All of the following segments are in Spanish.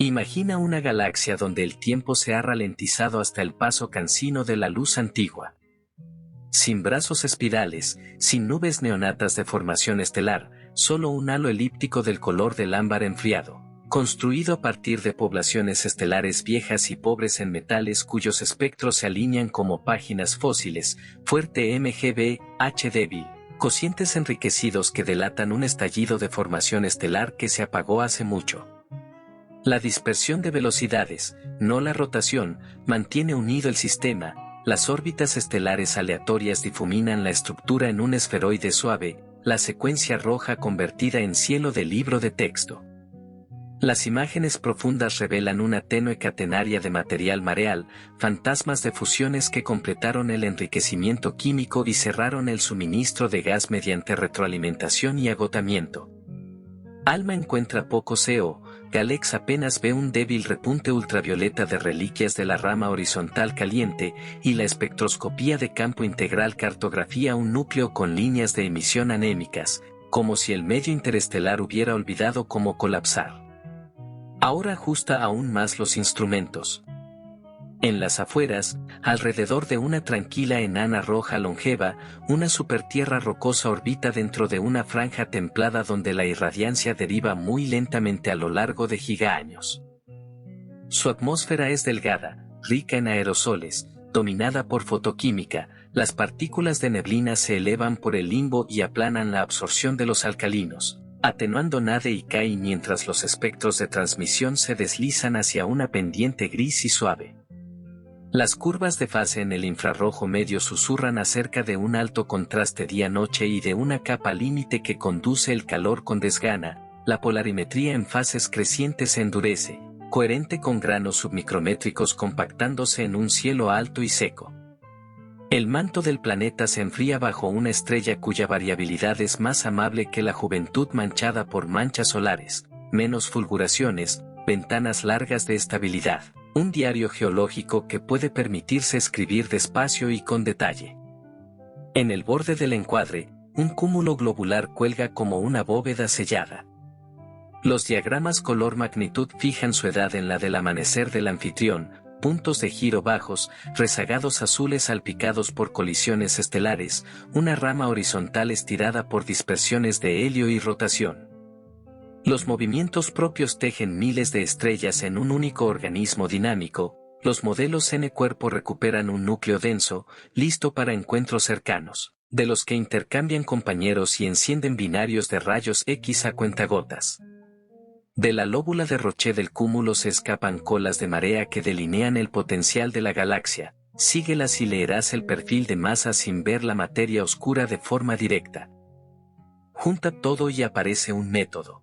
Imagina una galaxia donde el tiempo se ha ralentizado hasta el paso cansino de la luz antigua. Sin brazos espirales, sin nubes neonatas de formación estelar, solo un halo elíptico del color del ámbar enfriado, construido a partir de poblaciones estelares viejas y pobres en metales cuyos espectros se alinean como páginas fósiles, fuerte MgB, H débil, cocientes enriquecidos que delatan un estallido de formación estelar que se apagó hace mucho. La dispersión de velocidades, no la rotación, mantiene unido el sistema. Las órbitas estelares aleatorias difuminan la estructura en un esferoide suave, la secuencia roja convertida en cielo de libro de texto. Las imágenes profundas revelan una tenue catenaria de material mareal, fantasmas de fusiones que completaron el enriquecimiento químico y cerraron el suministro de gas mediante retroalimentación y agotamiento. ALMA encuentra poco CO, Galex apenas ve un débil repunte ultravioleta de reliquias de la rama horizontal caliente, y la espectroscopía de campo integral cartografía un núcleo con líneas de emisión anémicas, como si el medio interestelar hubiera olvidado cómo colapsar. Ahora ajusta aún más los instrumentos. En las afueras, alrededor de una tranquila enana roja longeva, una supertierra rocosa orbita dentro de una franja templada donde la irradiancia deriva muy lentamente a lo largo de gigaaños. Su atmósfera es delgada, rica en aerosoles, dominada por fotoquímica, las partículas de neblina se elevan por el limbo y aplanan la absorción de los alcalinos, atenuando nade y Kai mientras los espectros de transmisión se deslizan hacia una pendiente gris y suave. Las curvas de fase en el infrarrojo medio susurran acerca de un alto contraste día-noche y de una capa límite que conduce el calor con desgana. La polarimetría en fases crecientes se endurece, coherente con granos submicrométricos compactándose en un cielo alto y seco. El manto del planeta se enfría bajo una estrella cuya variabilidad es más amable que la juventud manchada por manchas solares, menos fulguraciones, ventanas largas de estabilidad. Un diario geológico que puede permitirse escribir despacio y con detalle. En el borde del encuadre, un cúmulo globular cuelga como una bóveda sellada. Los diagramas color-magnitud fijan su edad en la del amanecer del anfitrión, puntos de giro bajos, rezagados azules salpicados por colisiones estelares, una rama horizontal estirada por dispersiones de helio y rotación. Los movimientos propios tejen miles de estrellas en un único organismo dinámico. Los modelos N cuerpo recuperan un núcleo denso, listo para encuentros cercanos, de los que intercambian compañeros y encienden binarios de rayos X a cuentagotas. De la lóbula de Roche del cúmulo se escapan colas de marea que delinean el potencial de la galaxia. Síguelas y leerás el perfil de masa sin ver la materia oscura de forma directa. Junta todo y aparece un método.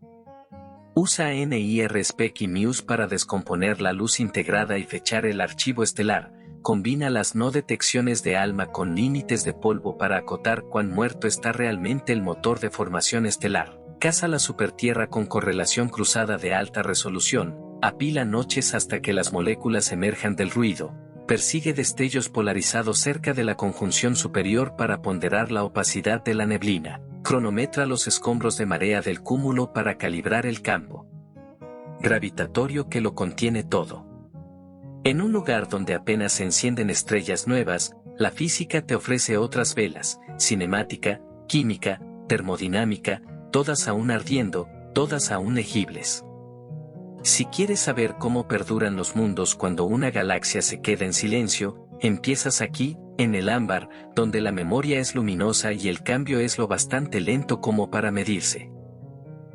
Usa NIRSpec y Muse para descomponer la luz integrada y fechar el archivo estelar. Combina las no detecciones de ALMA con límites de polvo para acotar cuán muerto está realmente el motor de formación estelar. Caza la supertierra con correlación cruzada de alta resolución. Apila noches hasta que las moléculas emerjan del ruido. Persigue destellos polarizados cerca de la conjunción superior para ponderar la opacidad de la neblina. Cronometra los escombros de marea del cúmulo para calibrar el campo gravitatorio que lo contiene todo. En un lugar donde apenas se encienden estrellas nuevas, la física te ofrece otras velas, cinemática, química, termodinámica, todas aún ardiendo, todas aún legibles. Si quieres saber cómo perduran los mundos cuando una galaxia se queda en silencio, empiezas aquí, en el ámbar, donde la memoria es luminosa y el cambio es lo bastante lento como para medirse.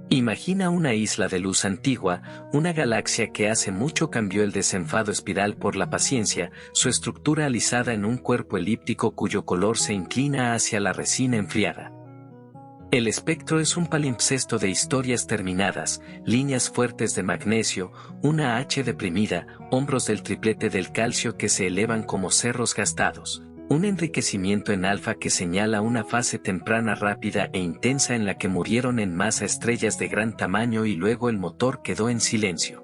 Imagina una isla de luz antigua, una galaxia que hace mucho cambió el desenfado espiral por la paciencia, su estructura alisada en un cuerpo elíptico cuyo color se inclina hacia la resina enfriada. El espectro es un palimpsesto de historias terminadas, líneas fuertes de magnesio, una H deprimida, hombros del triplete del calcio que se elevan como cerros gastados, un enriquecimiento en alfa que señala una fase temprana rápida e intensa en la que murieron en masa estrellas de gran tamaño y luego el motor quedó en silencio.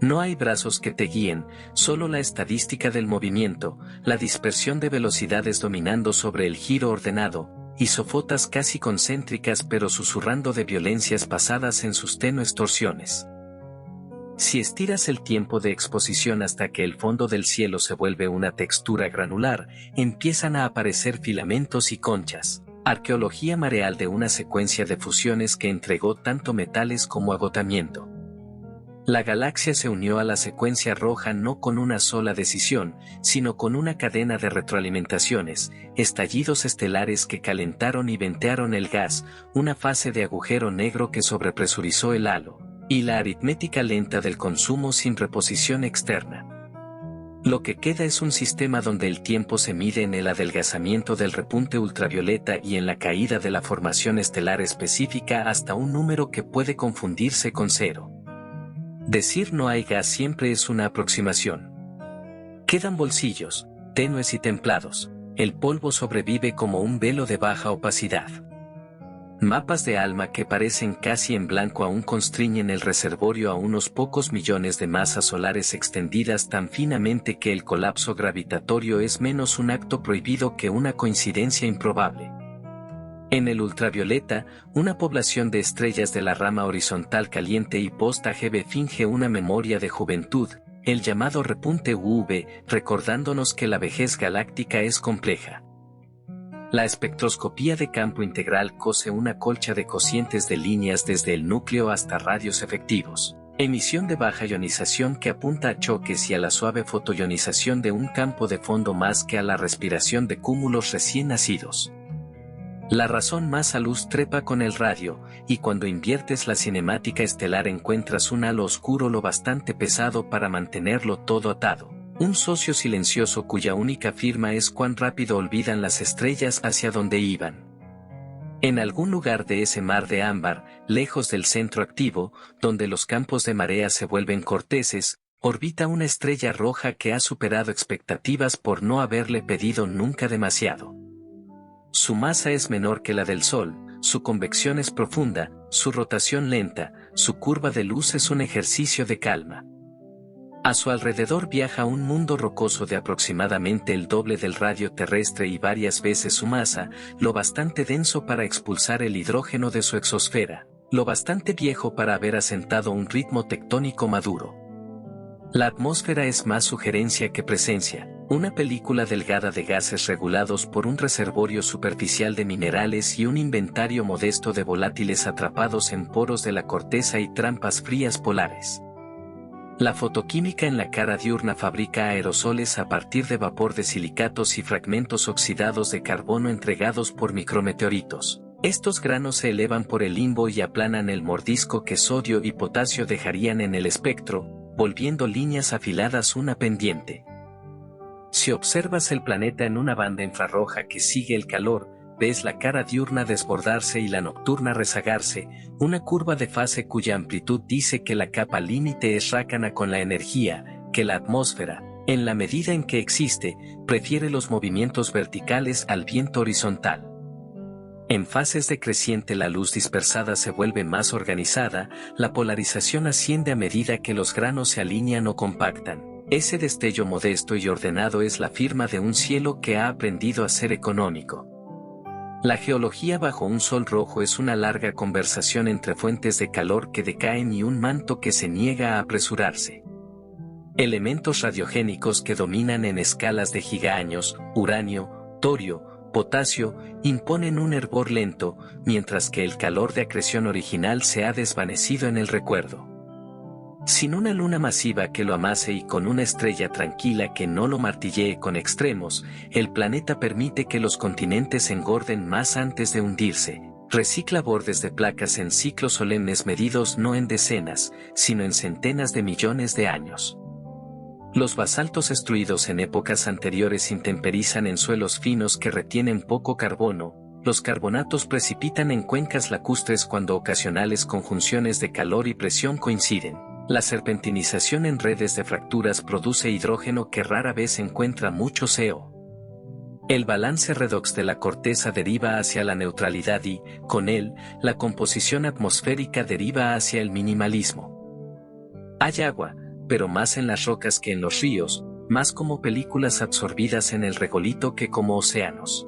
No hay brazos que te guíen, solo la estadística del movimiento, la dispersión de velocidades dominando sobre el giro ordenado, isofotas casi concéntricas pero susurrando de violencias pasadas en sus tenues torsiones. Si estiras el tiempo de exposición hasta que el fondo del cielo se vuelve una textura granular, empiezan a aparecer filamentos y conchas. Arqueología mareal de una secuencia de fusiones que entregó tanto metales como agotamiento. La galaxia se unió a la secuencia roja no con una sola decisión, sino con una cadena de retroalimentaciones, estallidos estelares que calentaron y ventearon el gas, una fase de agujero negro que sobrepresurizó el halo, y la aritmética lenta del consumo sin reposición externa. Lo que queda es un sistema donde el tiempo se mide en el adelgazamiento del repunte ultravioleta y en la caída de la formación estelar específica hasta un número que puede confundirse con cero. Decir no hay gas siempre es una aproximación. Quedan bolsillos, tenues y templados, el polvo sobrevive como un velo de baja opacidad. Mapas de ALMA que parecen casi en blanco aún constriñen el reservorio a unos pocos millones de masas solares extendidas tan finamente que el colapso gravitatorio es menos un acto prohibido que una coincidencia improbable. En el ultravioleta, una población de estrellas de la rama horizontal caliente y post-AGB finge una memoria de juventud, el llamado repunte UV, recordándonos que la vejez galáctica es compleja. La espectroscopía de campo integral cose una colcha de cocientes de líneas desde el núcleo hasta radios efectivos. Emisión de baja ionización que apunta a choques y a la suave fotoionización de un campo de fondo más que a la respiración de cúmulos recién nacidos. La razón más a luz trepa con el radio, y cuando inviertes la cinemática estelar encuentras un halo oscuro lo bastante pesado para mantenerlo todo atado. Un socio silencioso cuya única firma es cuán rápido olvidan las estrellas hacia donde iban. En algún lugar de ese mar de ámbar, lejos del centro activo, donde los campos de marea se vuelven corteses, orbita una estrella roja que ha superado expectativas por no haberle pedido nunca demasiado. Su masa es menor que la del Sol, su convección es profunda, su rotación lenta, su curva de luz es un ejercicio de calma. A su alrededor viaja un mundo rocoso de aproximadamente el doble del radio terrestre y varias veces su masa, lo bastante denso para expulsar el hidrógeno de su exosfera, lo bastante viejo para haber asentado un ritmo tectónico maduro. La atmósfera es más sugerencia que presencia, una película delgada de gases regulados por un reservorio superficial de minerales y un inventario modesto de volátiles atrapados en poros de la corteza y trampas frías polares. La fotoquímica en la cara diurna fabrica aerosoles a partir de vapor de silicatos y fragmentos oxidados de carbono entregados por micrometeoritos. Estos granos se elevan por el limbo y aplanan el mordisco que sodio y potasio dejarían en el espectro, volviendo líneas afiladas una pendiente. Si observas el planeta en una banda infrarroja que sigue el calor, ves la cara diurna desbordarse y la nocturna rezagarse, una curva de fase cuya amplitud dice que la capa límite es rácana con la energía, que la atmósfera, en la medida en que existe, prefiere los movimientos verticales al viento horizontal. En fases decreciente la luz dispersada se vuelve más organizada, la polarización asciende a medida que los granos se alinean o compactan. Ese destello modesto y ordenado es la firma de un cielo que ha aprendido a ser económico. La geología bajo un sol rojo es una larga conversación entre fuentes de calor que decaen y un manto que se niega a apresurarse. Elementos radiogénicos que dominan en escalas de gigaaños, uranio, torio, potasio, imponen un hervor lento, mientras que el calor de acreción original se ha desvanecido en el recuerdo. Sin una luna masiva que lo amase y con una estrella tranquila que no lo martillee con extremos, el planeta permite que los continentes engorden más antes de hundirse, recicla bordes de placas en ciclos solemnes medidos no en decenas, sino en centenas de millones de años. Los basaltos extruidos en épocas anteriores intemperizan en suelos finos que retienen poco carbono, los carbonatos precipitan en cuencas lacustres cuando ocasionales conjunciones de calor y presión coinciden. La serpentinización en redes de fracturas produce hidrógeno que rara vez encuentra mucho CO. El balance redox de la corteza deriva hacia la neutralidad y, con él, la composición atmosférica deriva hacia el minimalismo. Hay agua, pero más en las rocas que en los ríos, más como películas absorbidas en el regolito que como océanos.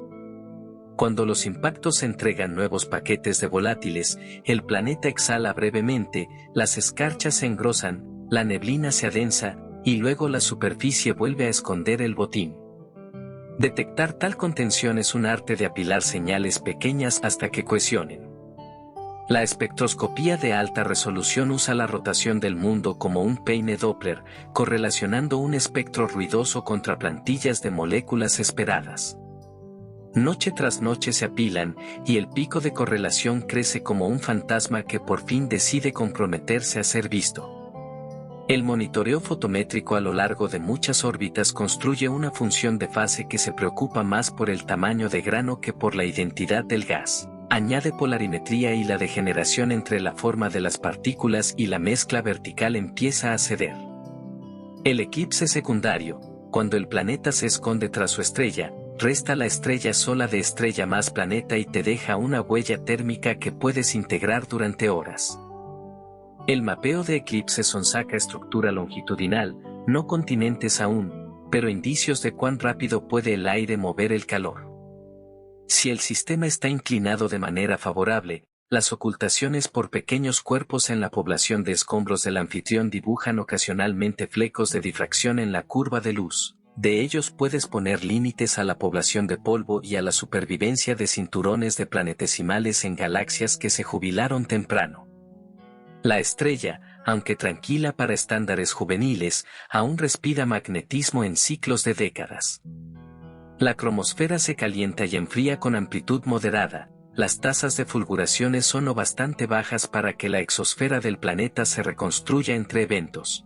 Cuando los impactos entregan nuevos paquetes de volátiles, el planeta exhala brevemente, las escarchas se engrosan, la neblina se adensa, y luego la superficie vuelve a esconder el botín. Detectar tal contención es un arte de apilar señales pequeñas hasta que cohesionen. La espectroscopía de alta resolución usa la rotación del mundo como un peine Doppler, correlacionando un espectro ruidoso contra plantillas de moléculas esperadas. Noche tras noche se apilan, y el pico de correlación crece como un fantasma que por fin decide comprometerse a ser visto. El monitoreo fotométrico a lo largo de muchas órbitas construye una función de fase que se preocupa más por el tamaño de grano que por la identidad del gas. Añade polarimetría y la degeneración entre la forma de las partículas y la mezcla vertical empieza a ceder. El eclipse secundario, cuando el planeta se esconde tras su estrella, resta la estrella sola de estrella más planeta y te deja una huella térmica que puedes integrar durante horas. El mapeo de eclipses sonsaca estructura longitudinal, no continentes aún, pero indicios de cuán rápido puede el aire mover el calor. Si el sistema está inclinado de manera favorable, las ocultaciones por pequeños cuerpos en la población de escombros del anfitrión dibujan ocasionalmente flecos de difracción en la curva de luz. De ellos puedes poner límites a la población de polvo y a la supervivencia de cinturones de planetesimales en galaxias que se jubilaron temprano. La estrella, aunque tranquila para estándares juveniles, aún respira magnetismo en ciclos de décadas. La cromosfera se calienta y enfría con amplitud moderada, las tasas de fulguraciones son o bastante bajas para que la exosfera del planeta se reconstruya entre eventos.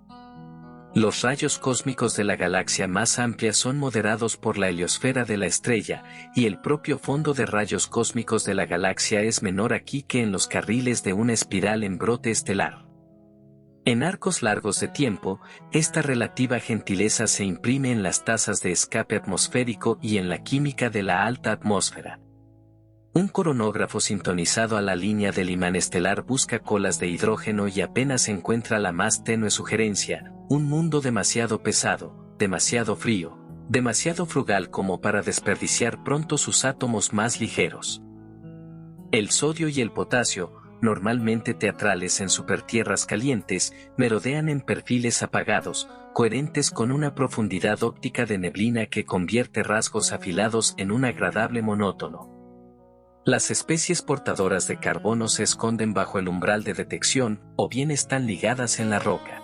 Los rayos cósmicos de la galaxia más amplia son moderados por la heliosfera de la estrella, y el propio fondo de rayos cósmicos de la galaxia es menor aquí que en los carriles de una espiral en brote estelar. En arcos largos de tiempo, esta relativa gentileza se imprime en las tasas de escape atmosférico y en la química de la alta atmósfera. Un coronógrafo sintonizado a la línea del imán estelar busca colas de hidrógeno y apenas encuentra la más tenue sugerencia: un mundo demasiado pesado, demasiado frío, demasiado frugal como para desperdiciar pronto sus átomos más ligeros. El sodio y el potasio, normalmente teatrales en supertierras calientes, merodean en perfiles apagados, coherentes con una profundidad óptica de neblina que convierte rasgos afilados en un agradable monótono. Las especies portadoras de carbono se esconden bajo el umbral de detección, o bien están ligadas en la roca.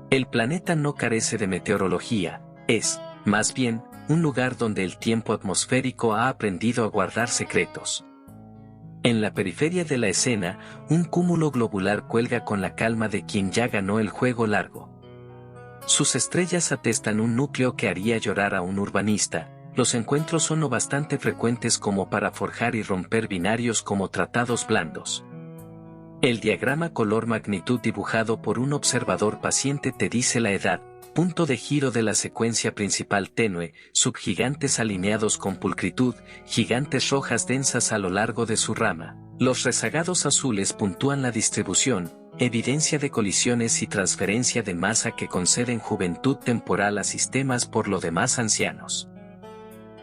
El planeta no carece de meteorología, es, más bien, un lugar donde el tiempo atmosférico ha aprendido a guardar secretos. En la periferia de la escena, un cúmulo globular cuelga con la calma de quien ya ganó el juego largo. Sus estrellas atestan un núcleo que haría llorar a un urbanista. Los encuentros son lo bastante frecuentes como para forjar y romper binarios como tratados blandos. El diagrama color-magnitud dibujado por un observador paciente te dice la edad, punto de giro de la secuencia principal tenue, subgigantes alineados con pulcritud, gigantes rojas densas a lo largo de su rama. Los rezagados azules puntúan la distribución, evidencia de colisiones y transferencia de masa que conceden juventud temporal a sistemas por lo demás ancianos.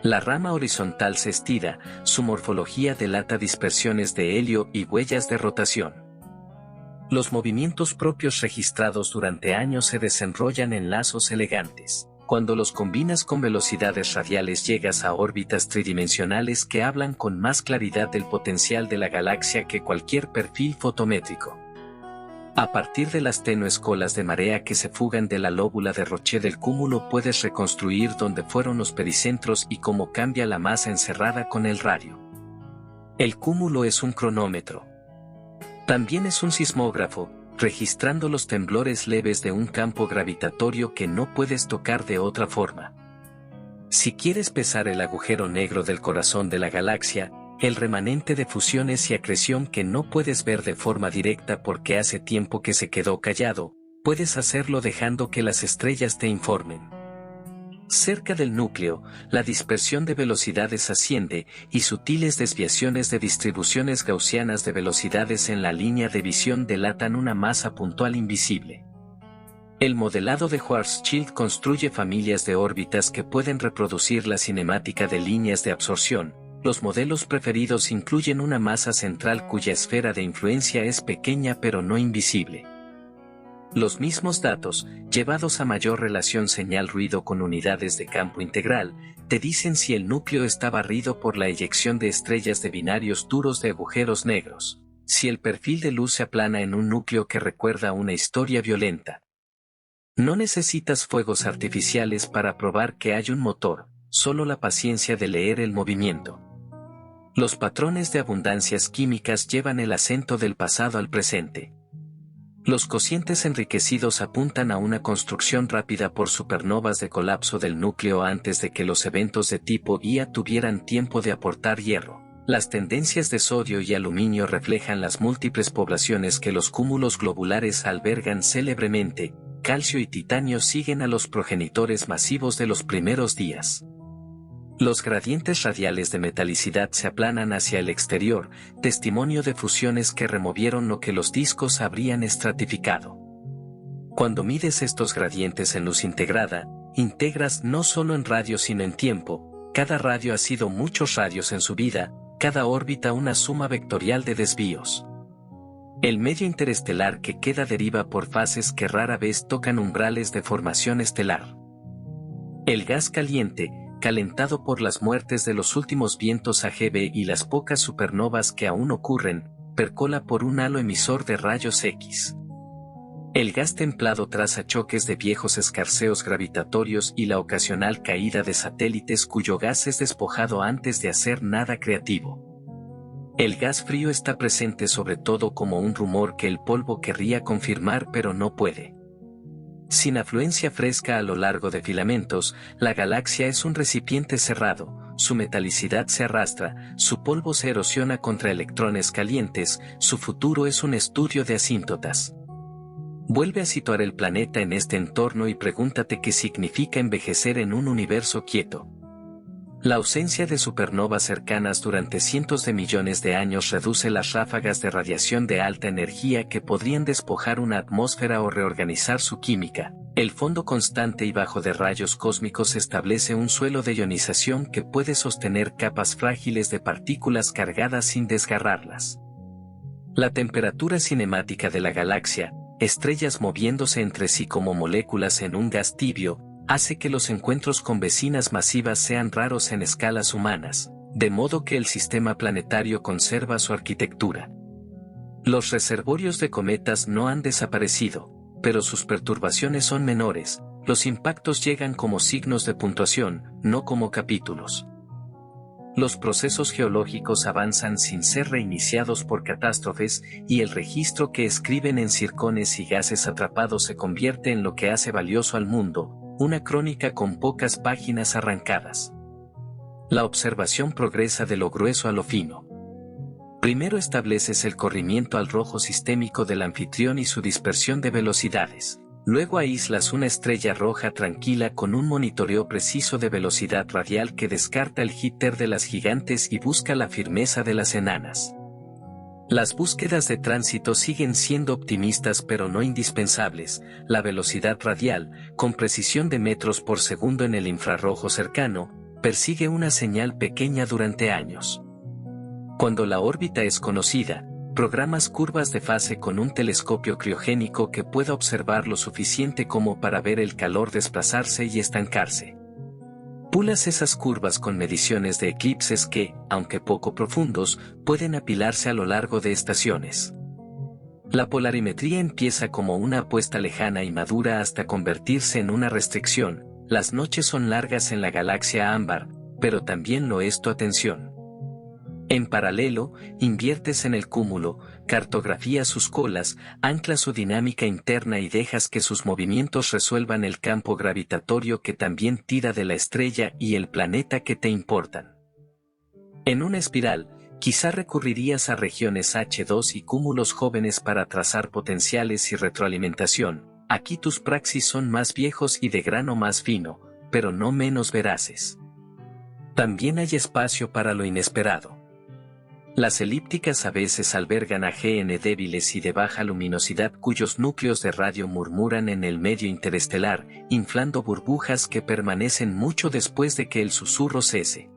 La rama horizontal se estira, su morfología delata dispersiones de helio y huellas de rotación. Los movimientos propios registrados durante años se desenrollan en lazos elegantes. Cuando los combinas con velocidades radiales llegas a órbitas tridimensionales que hablan con más claridad del potencial de la galaxia que cualquier perfil fotométrico. A partir de las tenues colas de marea que se fugan de la lóbula de Roche del cúmulo puedes reconstruir dónde fueron los pericentros y cómo cambia la masa encerrada con el radio. El cúmulo es un cronómetro. También es un sismógrafo, registrando los temblores leves de un campo gravitatorio que no puedes tocar de otra forma. Si quieres pesar el agujero negro del corazón de la galaxia, el remanente de fusiones y acreción que no puedes ver de forma directa porque hace tiempo que se quedó callado, puedes hacerlo dejando que las estrellas te informen. Cerca del núcleo, la dispersión de velocidades asciende y sutiles desviaciones de distribuciones gaussianas de velocidades en la línea de visión delatan una masa puntual invisible. El modelado de Schwarzschild construye familias de órbitas que pueden reproducir la cinemática de líneas de absorción. Los modelos preferidos incluyen una masa central cuya esfera de influencia es pequeña pero no invisible. Los mismos datos, llevados a mayor relación señal-ruido con unidades de campo integral, te dicen si el núcleo está barrido por la eyección de estrellas de binarios duros de agujeros negros, si el perfil de luz se aplana en un núcleo que recuerda una historia violenta. No necesitas fuegos artificiales para probar que hay un motor, solo la paciencia de leer el movimiento. Los patrones de abundancias químicas llevan el acento del pasado al presente. Los cocientes enriquecidos apuntan a una construcción rápida por supernovas de colapso del núcleo antes de que los eventos de tipo Ia tuvieran tiempo de aportar hierro. Las tendencias de sodio y aluminio reflejan las múltiples poblaciones que los cúmulos globulares albergan célebremente. Calcio y titanio siguen a los progenitores masivos de los primeros días. Los gradientes radiales de metalicidad se aplanan hacia el exterior, testimonio de fusiones que removieron lo que los discos habrían estratificado. Cuando mides estos gradientes en luz integrada, integras no solo en radio sino en tiempo, cada radio ha sido muchos radios en su vida, cada órbita una suma vectorial de desvíos. El medio interestelar que queda deriva por fases que rara vez tocan umbrales de formación estelar. El gas caliente, calentado por las muertes de los últimos vientos AGB y las pocas supernovas que aún ocurren, percola por un halo emisor de rayos X. El gas templado traza choques de viejos escarceos gravitatorios y la ocasional caída de satélites cuyo gas es despojado antes de hacer nada creativo. El gas frío está presente sobre todo como un rumor que el polvo querría confirmar pero no puede. Sin afluencia fresca a lo largo de filamentos, la galaxia es un recipiente cerrado, su metalicidad se arrastra, su polvo se erosiona contra electrones calientes, su futuro es un estudio de asíntotas. Vuelve a situar el planeta en este entorno y pregúntate qué significa envejecer en un universo quieto. La ausencia de supernovas cercanas durante cientos de millones de años reduce las ráfagas de radiación de alta energía que podrían despojar una atmósfera o reorganizar su química. El fondo constante y bajo de rayos cósmicos establece un suelo de ionización que puede sostener capas frágiles de partículas cargadas sin desgarrarlas. La temperatura cinemática de la galaxia, estrellas moviéndose entre sí como moléculas en un gas tibio, hace que los encuentros con vecinas masivas sean raros en escalas humanas, de modo que el sistema planetario conserva su arquitectura. Los reservorios de cometas no han desaparecido, pero sus perturbaciones son menores, los impactos llegan como signos de puntuación, no como capítulos. Los procesos geológicos avanzan sin ser reiniciados por catástrofes y el registro que escriben en circones y gases atrapados se convierte en lo que hace valioso al mundo, una crónica con pocas páginas arrancadas. La observación progresa de lo grueso a lo fino. Primero estableces el corrimiento al rojo sistémico del anfitrión y su dispersión de velocidades. Luego aíslas una estrella roja tranquila con un monitoreo preciso de velocidad radial que descarta el jitter de las gigantes y busca la firmeza de las enanas. Las búsquedas de tránsito siguen siendo optimistas pero no indispensables. La velocidad radial, con precisión de metros por segundo en el infrarrojo cercano, persigue una señal pequeña durante años. Cuando la órbita es conocida, programas curvas de fase con un telescopio criogénico que pueda observar lo suficiente como para ver el calor desplazarse y estancarse. Pulas esas curvas con mediciones de eclipses que, aunque poco profundos, pueden apilarse a lo largo de estaciones. La polarimetría empieza como una apuesta lejana y madura hasta convertirse en una restricción. Las noches son largas en la galaxia ámbar, pero también lo es tu atención. En paralelo, inviertes en el cúmulo, cartografías sus colas, anclas su dinámica interna y dejas que sus movimientos resuelvan el campo gravitatorio que también tira de la estrella y el planeta que te importan. En una espiral, quizá recurrirías a regiones H2 y cúmulos jóvenes para trazar potenciales y retroalimentación. Aquí tus praxis son más viejos y de grano más fino, pero no menos veraces. También hay espacio para lo inesperado. Las elípticas a veces albergan AGN débiles y de baja luminosidad cuyos núcleos de radio murmuran en el medio interestelar, inflando burbujas que permanecen mucho después de que el susurro cese.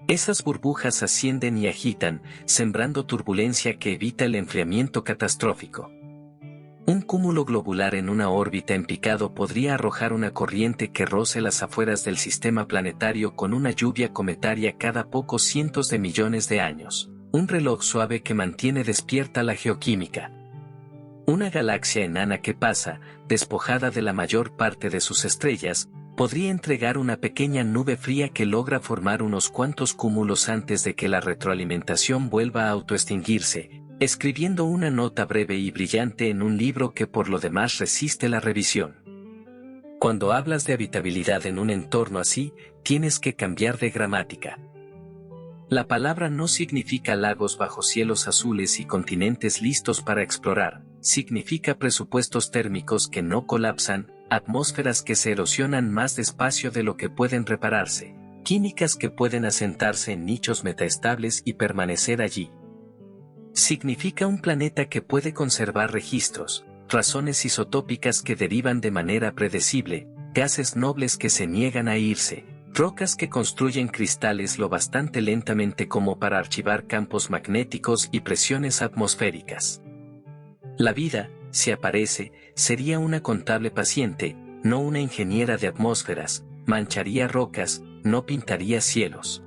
Esas burbujas ascienden y agitan, sembrando turbulencia que evita el enfriamiento catastrófico. Un cúmulo globular en una órbita en picado podría arrojar una corriente que roce las afueras del sistema planetario con una lluvia cometaria cada pocos cientos de millones de años, un reloj suave que mantiene despierta la geoquímica. Una galaxia enana que pasa, despojada de la mayor parte de sus estrellas, podría entregar una pequeña nube fría que logra formar unos cuantos cúmulos antes de que la retroalimentación vuelva a autoextinguirse, escribiendo una nota breve y brillante en un libro que por lo demás resiste la revisión. Cuando hablas de habitabilidad en un entorno así, tienes que cambiar de gramática. La palabra no significa lagos bajo cielos azules y continentes listos para explorar, significa presupuestos térmicos que no colapsan, atmósferas que se erosionan más despacio de lo que pueden repararse, químicas que pueden asentarse en nichos metaestables y permanecer allí. Significa un planeta que puede conservar registros, razones isotópicas que derivan de manera predecible, gases nobles que se niegan a irse, rocas que construyen cristales lo bastante lentamente como para archivar campos magnéticos y presiones atmosféricas. La vida, si aparece, sería una contable paciente, no una ingeniera de atmósferas, mancharía rocas, no pintaría cielos.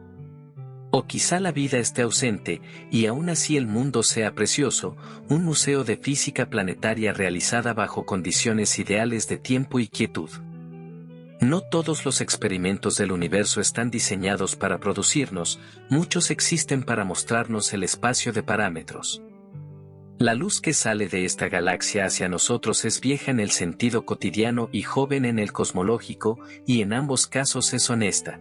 O quizá la vida esté ausente, y aún así el mundo sea precioso, un museo de física planetaria realizada bajo condiciones ideales de tiempo y quietud. No todos los experimentos del universo están diseñados para producirnos, muchos existen para mostrarnos el espacio de parámetros. La luz que sale de esta galaxia hacia nosotros es vieja en el sentido cotidiano y joven en el cosmológico, y en ambos casos es honesta.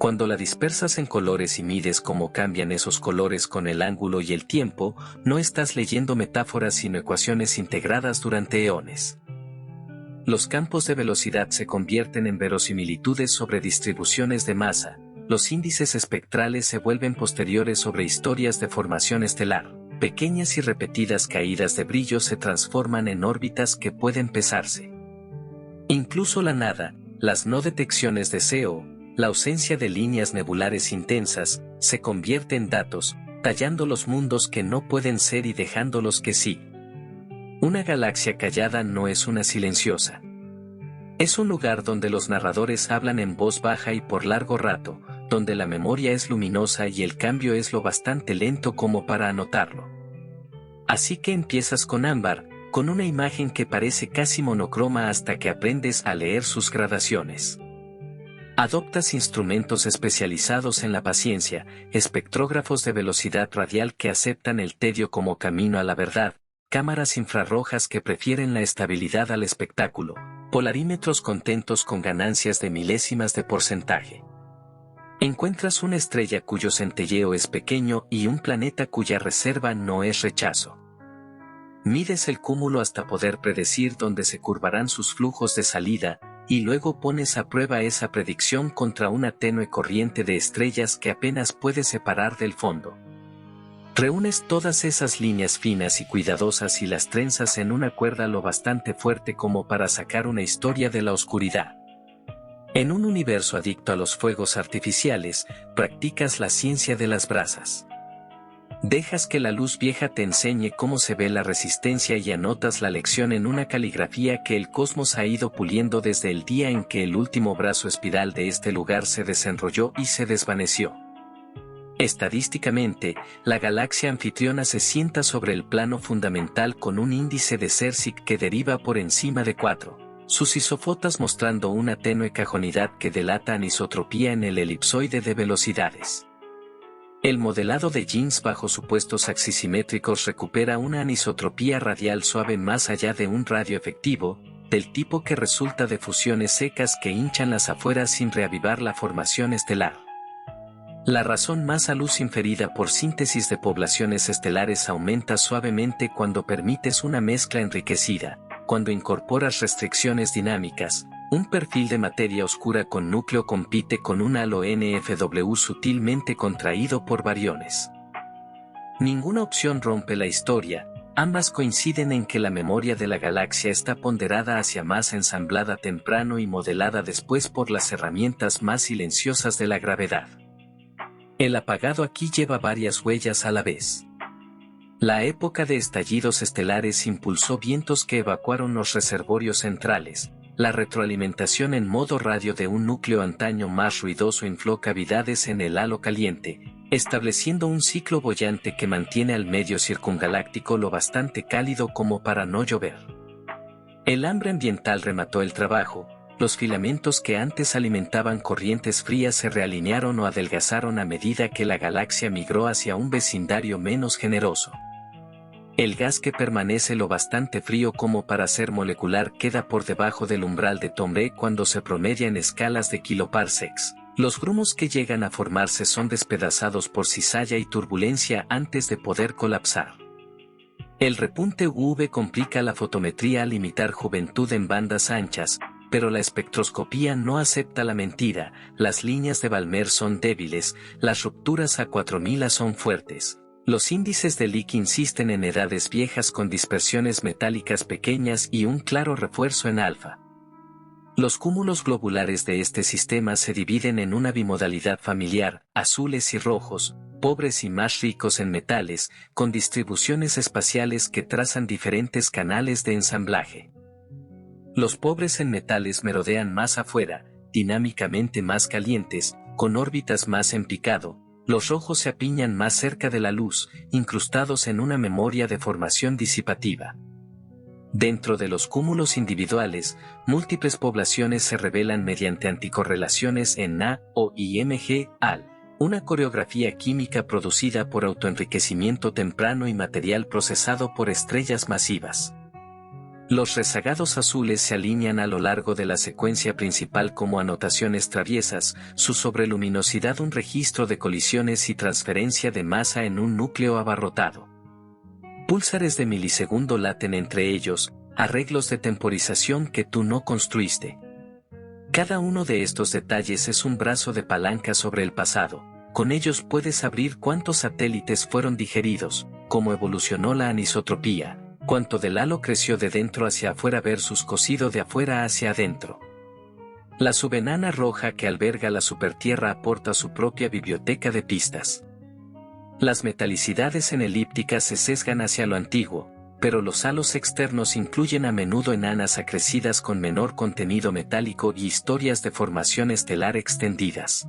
Cuando la dispersas en colores y mides cómo cambian esos colores con el ángulo y el tiempo, no estás leyendo metáforas sino ecuaciones integradas durante eones. Los campos de velocidad se convierten en verosimilitudes sobre distribuciones de masa, los índices espectrales se vuelven posteriores sobre historias de formación estelar, pequeñas y repetidas caídas de brillo se transforman en órbitas que pueden pesarse. Incluso la nada, las no detecciones de CO, la ausencia de líneas nebulares intensas, se convierte en datos, tallando los mundos que no pueden ser y dejando los que sí. Una galaxia callada no es una silenciosa. Es un lugar donde los narradores hablan en voz baja y por largo rato, donde la memoria es luminosa y el cambio es lo bastante lento como para anotarlo. Así que empiezas con ámbar, con una imagen que parece casi monocroma hasta que aprendes a leer sus gradaciones. Adoptas instrumentos especializados en la paciencia, espectrógrafos de velocidad radial que aceptan el tedio como camino a la verdad, cámaras infrarrojas que prefieren la estabilidad al espectáculo, polarímetros contentos con ganancias de milésimas de porcentaje. Encuentras una estrella cuyo centelleo es pequeño y un planeta cuya reserva no es rechazo. Mides el cúmulo hasta poder predecir dónde se curvarán sus flujos de salida, y luego pones a prueba esa predicción contra una tenue corriente de estrellas que apenas puedes separar del fondo. Reúnes todas esas líneas finas y cuidadosas y las trenzas en una cuerda lo bastante fuerte como para sacar una historia de la oscuridad. En un universo adicto a los fuegos artificiales, practicas la ciencia de las brasas. Dejas que la luz vieja te enseñe cómo se ve la resistencia y anotas la lección en una caligrafía que el cosmos ha ido puliendo desde el día en que el último brazo espiral de este lugar se desenrolló y se desvaneció. Estadísticamente, la galaxia anfitriona se sienta sobre el plano fundamental con un índice de Cercic que deriva por encima de 4, sus isofotas mostrando una tenue cajonidad que delata anisotropía en el elipsoide de velocidades. El modelado de Jeans bajo supuestos axisimétricos recupera una anisotropía radial suave más allá de un radio efectivo, del tipo que resulta de fusiones secas que hinchan las afueras sin reavivar la formación estelar. La razón masa luz inferida por síntesis de poblaciones estelares aumenta suavemente cuando permites una mezcla enriquecida, cuando incorporas restricciones dinámicas. Un perfil de materia oscura con núcleo compite con un halo NFW sutilmente contraído por bariones. Ninguna opción rompe la historia, ambas coinciden en que la memoria de la galaxia está ponderada hacia masa ensamblada temprano y modelada después por las herramientas más silenciosas de la gravedad. El apagado aquí lleva varias huellas a la vez. La época de estallidos estelares impulsó vientos que evacuaron los reservorios centrales. La retroalimentación en modo radio de un núcleo antaño más ruidoso infló cavidades en el halo caliente, estableciendo un ciclo boyante que mantiene al medio circungaláctico lo bastante cálido como para no llover. El hambre ambiental remató el trabajo. Los filamentos que antes alimentaban corrientes frías se realinearon o adelgazaron a medida que la galaxia migró hacia un vecindario menos generoso. El gas que permanece lo bastante frío como para ser molecular queda por debajo del umbral de Thomre cuando se promedia en escalas de kiloparsecs. Los grumos que llegan a formarse son despedazados por cizalla y turbulencia antes de poder colapsar. El repunte UV complica la fotometría al limitar juventud en bandas anchas, pero la espectroscopía no acepta la mentira. Las líneas de Balmer son débiles, las rupturas a 4000 son fuertes. Los índices de Lick insisten en edades viejas con dispersiones metálicas pequeñas y un claro refuerzo en alfa. Los cúmulos globulares de este sistema se dividen en una bimodalidad familiar, azules y rojos, pobres y más ricos en metales, con distribuciones espaciales que trazan diferentes canales de ensamblaje. Los pobres en metales merodean más afuera, dinámicamente más calientes, con órbitas más en picado. Los rojos se apiñan más cerca de la luz, incrustados en una memoria de formación disipativa. Dentro de los cúmulos individuales, múltiples poblaciones se revelan mediante anticorrelaciones en Na o IMG-AL, una coreografía química producida por autoenriquecimiento temprano y material procesado por estrellas masivas. Los rezagados azules se alinean a lo largo de la secuencia principal como anotaciones traviesas, su sobreluminosidad un registro de colisiones y transferencia de masa en un núcleo abarrotado. Púlsares de milisegundo laten entre ellos, arreglos de temporización que tú no construiste. Cada uno de estos detalles es un brazo de palanca sobre el pasado. Con ellos puedes abrir cuántos satélites fueron digeridos, cómo evolucionó la anisotropía, cuánto del halo creció de dentro hacia afuera versus cocido de afuera hacia adentro. La subenana roja que alberga la supertierra aporta su propia biblioteca de pistas. Las metalicidades en elíptica se sesgan hacia lo antiguo, pero los halos externos incluyen a menudo enanas acrecidas con menor contenido metálico y historias de formación estelar extendidas.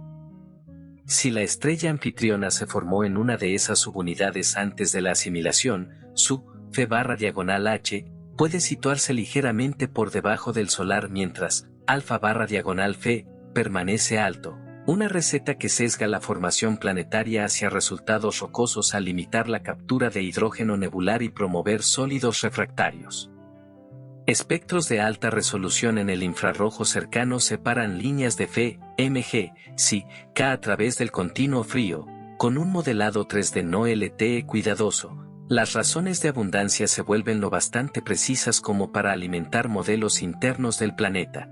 Si la estrella anfitriona se formó en una de esas subunidades antes de la asimilación, su F/H puede situarse ligeramente por debajo del solar mientras alfa/F permanece alto. Una receta que sesga la formación planetaria hacia resultados rocosos al limitar la captura de hidrógeno nebular y promover sólidos refractarios. Espectros de alta resolución en el infrarrojo cercano separan líneas de F, Mg, Si, K a través del continuo frío, con un modelado 3D no LTE cuidadoso. Las razones de abundancia se vuelven lo bastante precisas como para alimentar modelos internos del planeta.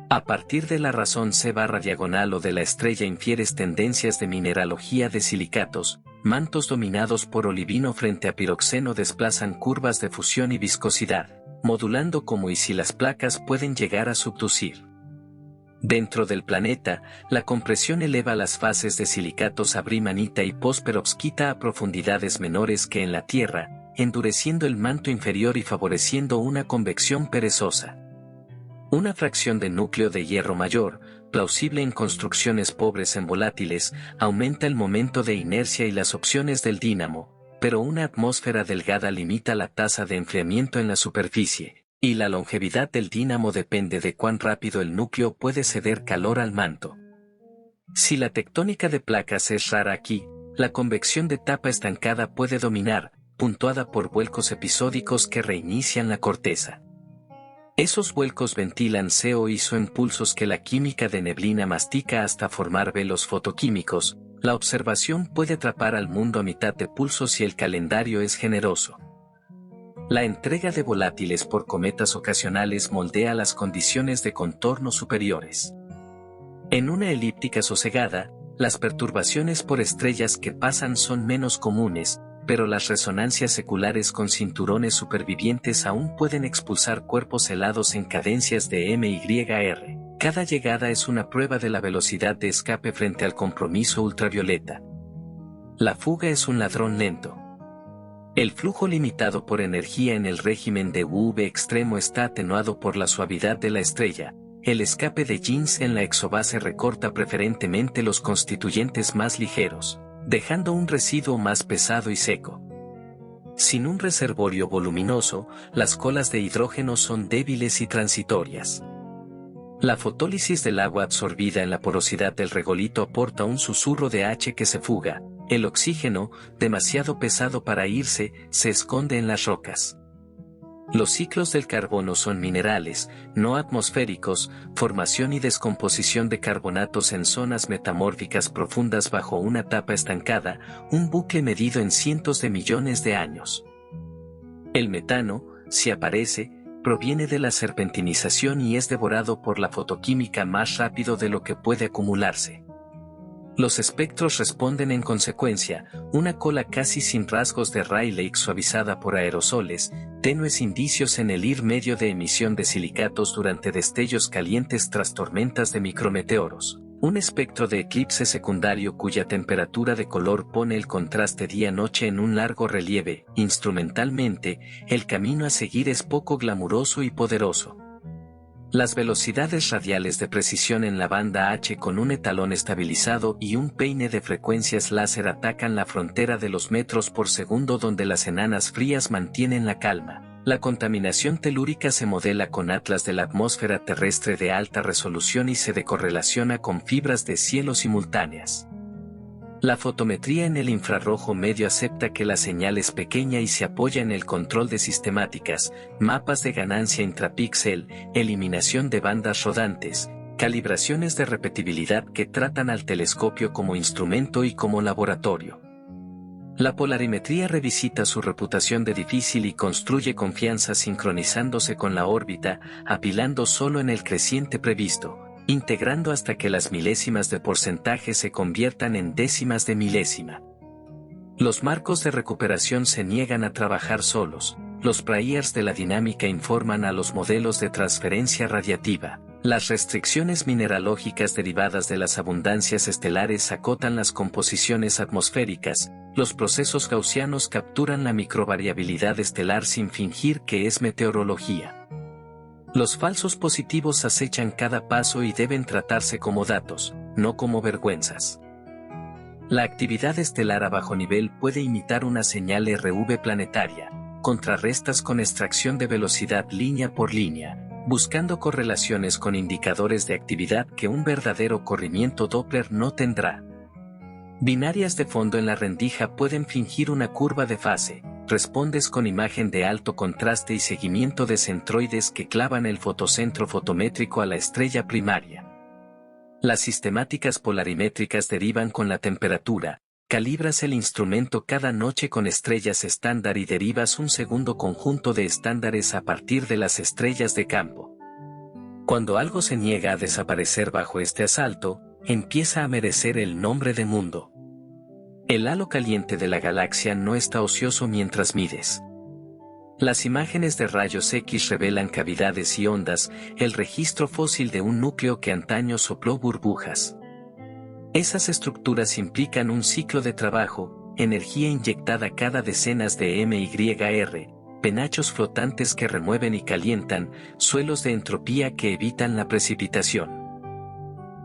A partir de la razón C/diagonal o de la estrella infieres tendencias de mineralogía de silicatos, mantos dominados por olivino frente a piroxeno desplazan curvas de fusión y viscosidad, modulando cómo y si las placas pueden llegar a subducir. Dentro del planeta, la compresión eleva las fases de silicatos a brimanita y posperovskita a profundidades menores que en la Tierra, endureciendo el manto inferior y favoreciendo una convección perezosa. Una fracción de núcleo de hierro mayor, plausible en construcciones pobres en volátiles, aumenta el momento de inercia y las opciones del dínamo, pero una atmósfera delgada limita la tasa de enfriamiento en la superficie, y la longevidad del dínamo depende de cuán rápido el núcleo puede ceder calor al manto. Si la tectónica de placas es rara aquí, la convección de tapa estancada puede dominar, puntuada por vuelcos episódicos que reinician la corteza. Esos vuelcos ventilan CO isoimpulsos que la química de neblina mastica hasta formar velos fotoquímicos. La observación puede atrapar al mundo a mitad de pulso si el calendario es generoso. La entrega de volátiles por cometas ocasionales moldea las condiciones de contorno superiores. En una elíptica sosegada, las perturbaciones por estrellas que pasan son menos comunes, pero las resonancias seculares con cinturones supervivientes aún pueden expulsar cuerpos helados en cadencias de MYR. Cada llegada es una prueba de la velocidad de escape frente al compromiso ultravioleta. La fuga es un ladrón lento. El flujo limitado por energía en el régimen de UV extremo está atenuado por la suavidad de la estrella. El escape de Jeans en la exobase recorta preferentemente los constituyentes más ligeros, dejando un residuo más pesado y seco. Sin un reservorio voluminoso, las colas de hidrógeno son débiles y transitorias. La fotólisis del agua absorbida en la porosidad del regolito aporta un susurro de H que se fuga. El oxígeno, demasiado pesado para irse, se esconde en las rocas. Los ciclos del carbono son minerales, no atmosféricos, formación y descomposición de carbonatos en zonas metamórficas profundas bajo una tapa estancada, un bucle medido en cientos de millones de años. El metano, si aparece, proviene de la serpentinización y es devorado por la fotoquímica más rápido de lo que puede acumularse. Los espectros responden en consecuencia, una cola casi sin rasgos de Rayleigh suavizada por aerosoles, tenues indicios en el ir medio de emisión de silicatos durante destellos calientes tras tormentas de micrometeoros. Un espectro de eclipse secundario cuya temperatura de color pone el contraste día-noche en un largo relieve. Instrumentalmente, el camino a seguir es poco glamuroso y poderoso. Las velocidades radiales de precisión en la banda H con un etalón estabilizado y un peine de frecuencias láser atacan la frontera de los metros por segundo donde las enanas frías mantienen la calma. La contaminación telúrica se modela con atlas de la atmósfera terrestre de alta resolución y se decorrelaciona con fibras de cielo simultáneas. La fotometría en el infrarrojo medio acepta que la señal es pequeña y se apoya en el control de sistemáticas, mapas de ganancia intrapíxel, eliminación de bandas rodantes, calibraciones de repetibilidad que tratan al telescopio como instrumento y como laboratorio. La polarimetría revisita su reputación de difícil y construye confianza sincronizándose con la órbita, apilando solo en el creciente previsto, integrando hasta que las milésimas de porcentaje se conviertan en décimas de milésima. Los marcos de recuperación se niegan a trabajar solos, los priors de la dinámica informan a los modelos de transferencia radiativa. Las restricciones mineralógicas derivadas de las abundancias estelares acotan las composiciones atmosféricas, los procesos gaussianos capturan la microvariabilidad estelar sin fingir que es meteorología. Los falsos positivos acechan cada paso y deben tratarse como datos, no como vergüenzas. La actividad estelar a bajo nivel puede imitar una señal RV planetaria, contrarrestas con extracción de velocidad línea por línea, buscando correlaciones con indicadores de actividad que un verdadero corrimiento Doppler no tendrá. Binarias de fondo en la rendija pueden fingir una curva de fase. Respondes con imagen de alto contraste y seguimiento de centroides que clavan el fotocentro fotométrico a la estrella primaria. Las sistemáticas polarimétricas derivan con la temperatura, calibras el instrumento cada noche con estrellas estándar y derivas un segundo conjunto de estándares a partir de las estrellas de campo. Cuando algo se niega a desaparecer bajo este asalto, empieza a merecer el nombre de mundo. El halo caliente de la galaxia no está ocioso mientras mides. Las imágenes de rayos X revelan cavidades y ondas, el registro fósil de un núcleo que antaño sopló burbujas. Esas estructuras implican un ciclo de trabajo, energía inyectada cada decenas de MYR, penachos flotantes que remueven y calientan, suelos de entropía que evitan la precipitación.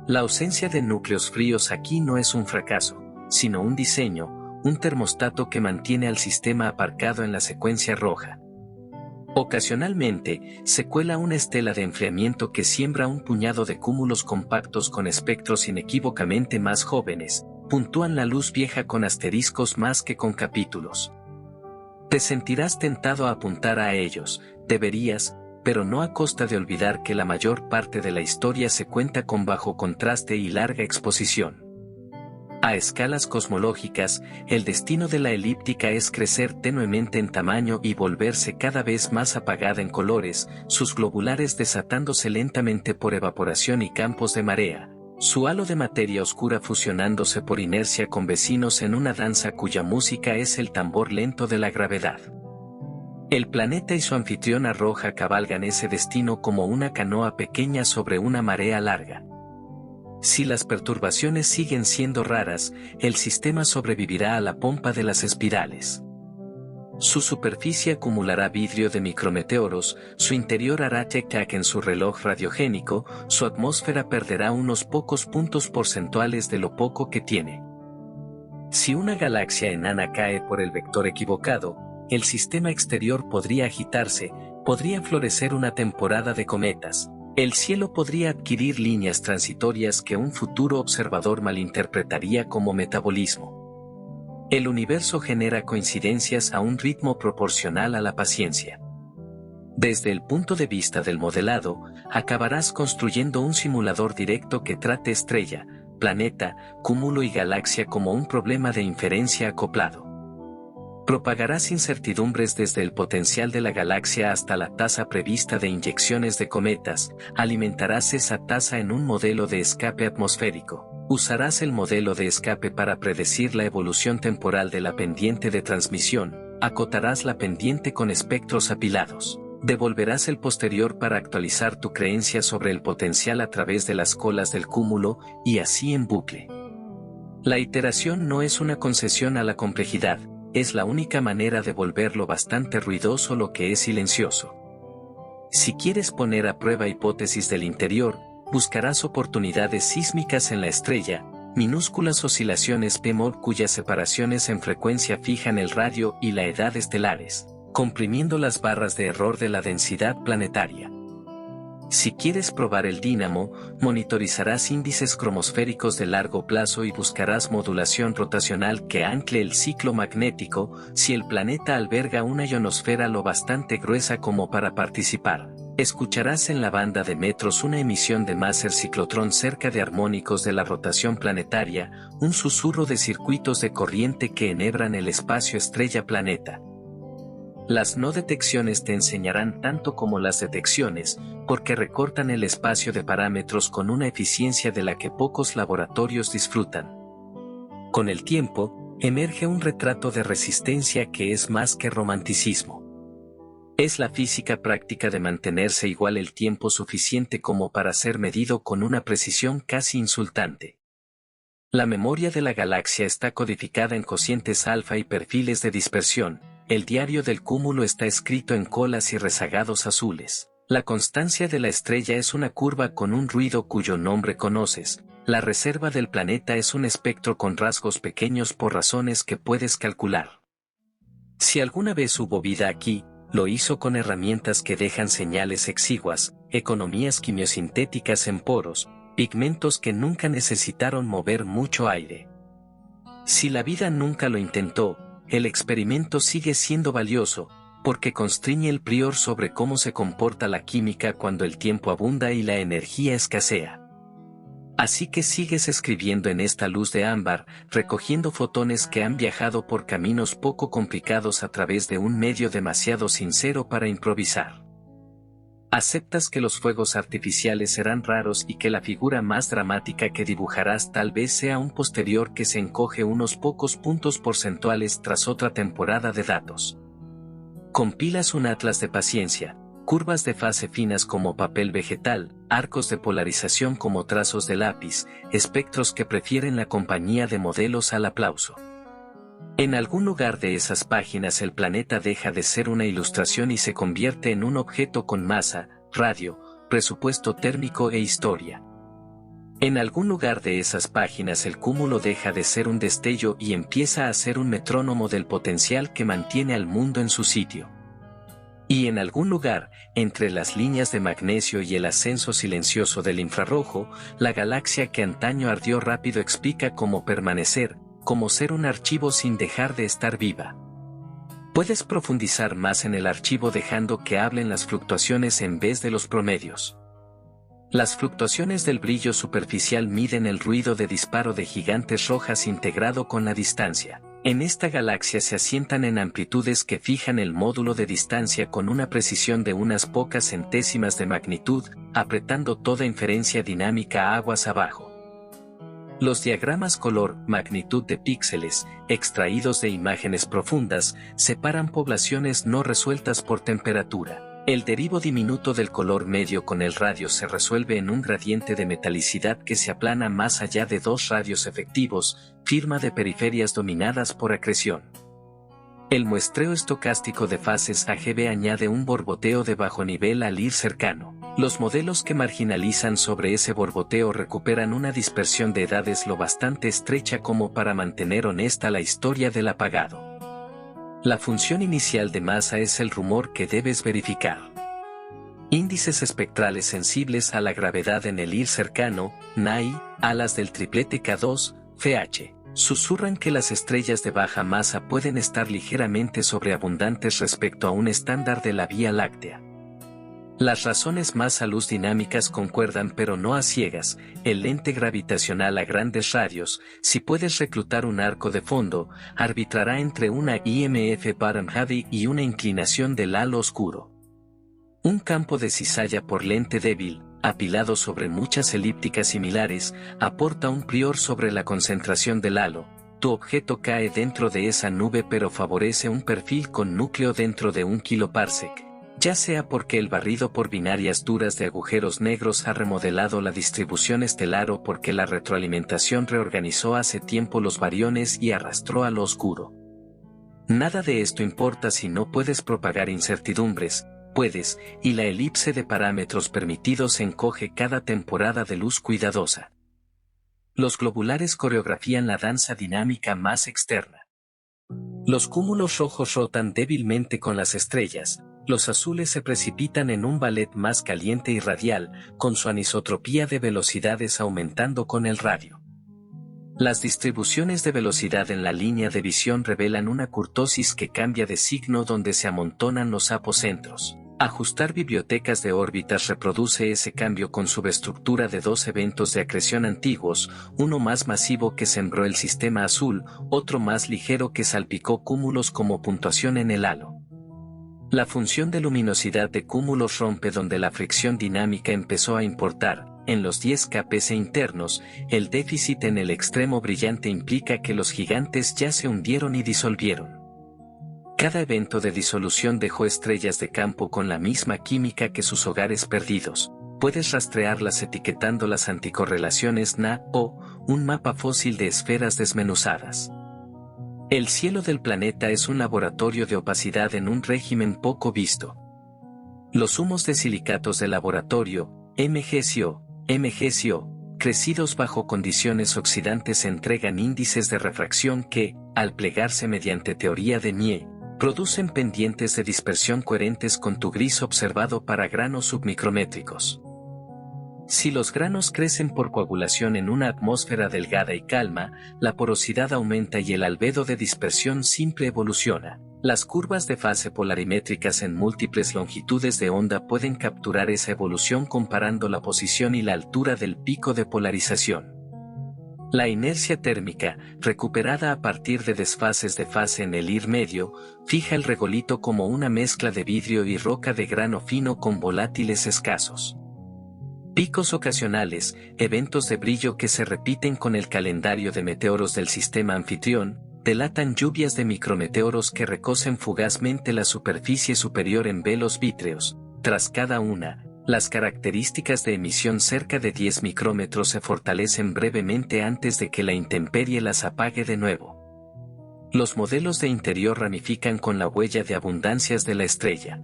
La ausencia de núcleos fríos aquí no es un fracaso, sino un diseño, un termostato que mantiene al sistema aparcado en la secuencia roja. Ocasionalmente, se cuela una estela de enfriamiento que siembra un puñado de cúmulos compactos con espectros inequívocamente más jóvenes, puntúan la luz vieja con asteriscos más que con capítulos. Te sentirás tentado a apuntar a ellos, deberías, pero no a costa de olvidar que la mayor parte de la historia se cuenta con bajo contraste y larga exposición. A escalas cosmológicas, el destino de la elíptica es crecer tenuemente en tamaño y volverse cada vez más apagada en colores, sus globulares desatándose lentamente por evaporación y campos de marea, su halo de materia oscura fusionándose por inercia con vecinos en una danza cuya música es el tambor lento de la gravedad. El planeta y su anfitriona roja cabalgan ese destino como una canoa pequeña sobre una marea larga. Si las perturbaciones siguen siendo raras, el sistema sobrevivirá a la pompa de las espirales. Su superficie acumulará vidrio de micrometeoros, su interior hará tic-tac en su reloj radiogénico, su atmósfera perderá unos pocos puntos porcentuales de lo poco que tiene. Si una galaxia enana cae por el vector equivocado, el sistema exterior podría agitarse, podría florecer una temporada de cometas, el cielo podría adquirir líneas transitorias que un futuro observador malinterpretaría como metabolismo. El universo genera coincidencias a un ritmo proporcional a la paciencia. Desde el punto de vista del modelado, acabarás construyendo un simulador directo que trate estrella, planeta, cúmulo y galaxia como un problema de inferencia acoplado. Propagarás incertidumbres desde el potencial de la galaxia hasta la tasa prevista de inyecciones de cometas, alimentarás esa tasa en un modelo de escape atmosférico. Usarás el modelo de escape para predecir la evolución temporal de la pendiente de transmisión, acotarás la pendiente con espectros apilados, devolverás el posterior para actualizar tu creencia sobre el potencial a través de las colas del cúmulo, y así en bucle. La iteración no es una concesión a la complejidad, es la única manera de volverlo bastante ruidoso lo que es silencioso. Si quieres poner a prueba hipótesis del interior, buscarás oportunidades sísmicas en la estrella, minúsculas oscilaciones P-mod cuyas separaciones en frecuencia fijan el radio y la edad estelares, comprimiendo las barras de error de la densidad planetaria. Si quieres probar el dínamo, monitorizarás índices cromosféricos de largo plazo y buscarás modulación rotacional que ancle el ciclo magnético, si el planeta alberga una ionosfera lo bastante gruesa como para participar. Escucharás en la banda de metros una emisión de máser ciclotrón cerca de armónicos de la rotación planetaria, un susurro de circuitos de corriente que enhebran el espacio estrella-planeta. Las no detecciones te enseñarán tanto como las detecciones, porque recortan el espacio de parámetros con una eficiencia de la que pocos laboratorios disfrutan. Con el tiempo, emerge un retrato de resistencia que es más que romanticismo. Es la física práctica de mantenerse igual el tiempo suficiente como para ser medido con una precisión casi insultante. La memoria de la galaxia está codificada en cocientes alfa y perfiles de dispersión, el diario del cúmulo está escrito en colas y rezagados azules. La constancia de la estrella es una curva con un ruido cuyo nombre conoces, la reserva del planeta es un espectro con rasgos pequeños por razones que puedes calcular. Si alguna vez hubo vida aquí, lo hizo con herramientas que dejan señales exiguas, economías quimiosintéticas en poros, pigmentos que nunca necesitaron mover mucho aire. Si la vida nunca lo intentó, el experimento sigue siendo valioso, porque constriñe el prior sobre cómo se comporta la química cuando el tiempo abunda y la energía escasea. Así que sigues escribiendo en esta luz de ámbar, recogiendo fotones que han viajado por caminos poco complicados a través de un medio demasiado sincero para improvisar. Aceptas que los fuegos artificiales serán raros y que la figura más dramática que dibujarás tal vez sea un posterior que se encoge unos pocos puntos porcentuales tras otra temporada de datos. Compilas un atlas de paciencia, curvas de fase finas como papel vegetal, arcos de polarización como trazos de lápiz, espectros que prefieren la compañía de modelos al aplauso. En algún lugar de esas páginas el planeta deja de ser una ilustración y se convierte en un objeto con masa, radio, presupuesto térmico e historia. En algún lugar de esas páginas el cúmulo deja de ser un destello y empieza a ser un metrónomo del potencial que mantiene al mundo en su sitio. Y en algún lugar, entre las líneas de magnesio y el ascenso silencioso del infrarrojo, la galaxia que antaño ardió rápido explica cómo permanecer, como ser un archivo sin dejar de estar viva. Puedes profundizar más en el archivo dejando que hablen las fluctuaciones en vez de los promedios. Las fluctuaciones del brillo superficial miden el ruido de disparo de gigantes rojas integrado con la distancia. En esta galaxia se asientan en amplitudes que fijan el módulo de distancia con una precisión de unas pocas centésimas de magnitud, apretando toda inferencia dinámica aguas abajo. Los diagramas color-magnitud de píxeles, extraídos de imágenes profundas, separan poblaciones no resueltas por temperatura. El derivo diminuto del color medio con el radio se resuelve en un gradiente de metalicidad que se aplana más allá de 2 radios efectivos, firma de periferias dominadas por acreción. El muestreo estocástico de fases AGB añade un borboteo de bajo nivel al ir cercano. Los modelos que marginalizan sobre ese borboteo recuperan una dispersión de edades lo bastante estrecha como para mantener honesta la historia del apagado. La función inicial de masa es el rumor que debes verificar. Índices espectrales sensibles a la gravedad en el ir cercano, NAI, alas del triplete K2, FH. Susurran que las estrellas de baja masa pueden estar ligeramente sobreabundantes respecto a un estándar de la Vía Láctea. Las razones masa-luz dinámicas concuerdan pero no a ciegas. El lente gravitacional a grandes radios, si puedes reclutar un arco de fondo, arbitrará entre una IMF bottom heavy y una inclinación del halo oscuro. Un campo de cizalla por lente débil, apilado sobre muchas elípticas similares, aporta un prior sobre la concentración del halo. Tu objeto cae dentro de esa nube pero favorece un perfil con núcleo dentro de 1 kiloparsec, ya sea porque el barrido por binarias duras de agujeros negros ha remodelado la distribución estelar o porque la retroalimentación reorganizó hace tiempo los bariones y arrastró a lo oscuro. Nada de esto importa si no puedes propagar incertidumbres. Puedes, y la elipse de parámetros permitidos encoge cada temporada de luz cuidadosa. Los globulares coreografían la danza dinámica más externa. Los cúmulos rojos rotan débilmente con las estrellas, los azules se precipitan en un ballet más caliente y radial, con su anisotropía de velocidades aumentando con el radio. Las distribuciones de velocidad en la línea de visión revelan una curtosis que cambia de signo donde se amontonan los apocentros. Ajustar bibliotecas de órbitas reproduce ese cambio con subestructura de 2 eventos de acreción antiguos, uno más masivo que sembró el sistema azul, otro más ligero que salpicó cúmulos como puntuación en el halo. La función de luminosidad de cúmulos rompe donde la fricción dinámica empezó a importar. En los 10 kpc internos, el déficit en el extremo brillante implica que los gigantes ya se hundieron y disolvieron. Cada evento de disolución dejó estrellas de campo con la misma química que sus hogares perdidos. Puedes rastrearlas etiquetando las anticorrelaciones NA o un mapa fósil de esferas desmenuzadas. El cielo del planeta es un laboratorio de opacidad en un régimen poco visto. Los humos de silicatos de laboratorio, MgSiO, crecidos bajo condiciones oxidantes entregan índices de refracción que, al plegarse mediante teoría de Mie, producen pendientes de dispersión coherentes con tu gris observado para granos submicrométricos. Si los granos crecen por coagulación en una atmósfera delgada y calma, la porosidad aumenta y el albedo de dispersión simple evoluciona. Las curvas de fase polarimétricas en múltiples longitudes de onda pueden capturar esa evolución comparando la posición y la altura del pico de polarización. La inercia térmica, recuperada a partir de desfases de fase en el ir medio, fija el regolito como una mezcla de vidrio y roca de grano fino con volátiles escasos. Picos ocasionales, eventos de brillo que se repiten con el calendario de meteoros del sistema anfitrión, delatan lluvias de micrometeoros que recosen fugazmente la superficie superior en velos vítreos. Tras cada una, las características de emisión cerca de 10 micrómetros se fortalecen brevemente antes de que la intemperie las apague de nuevo. Los modelos de interior ramifican con la huella de abundancias de la estrella.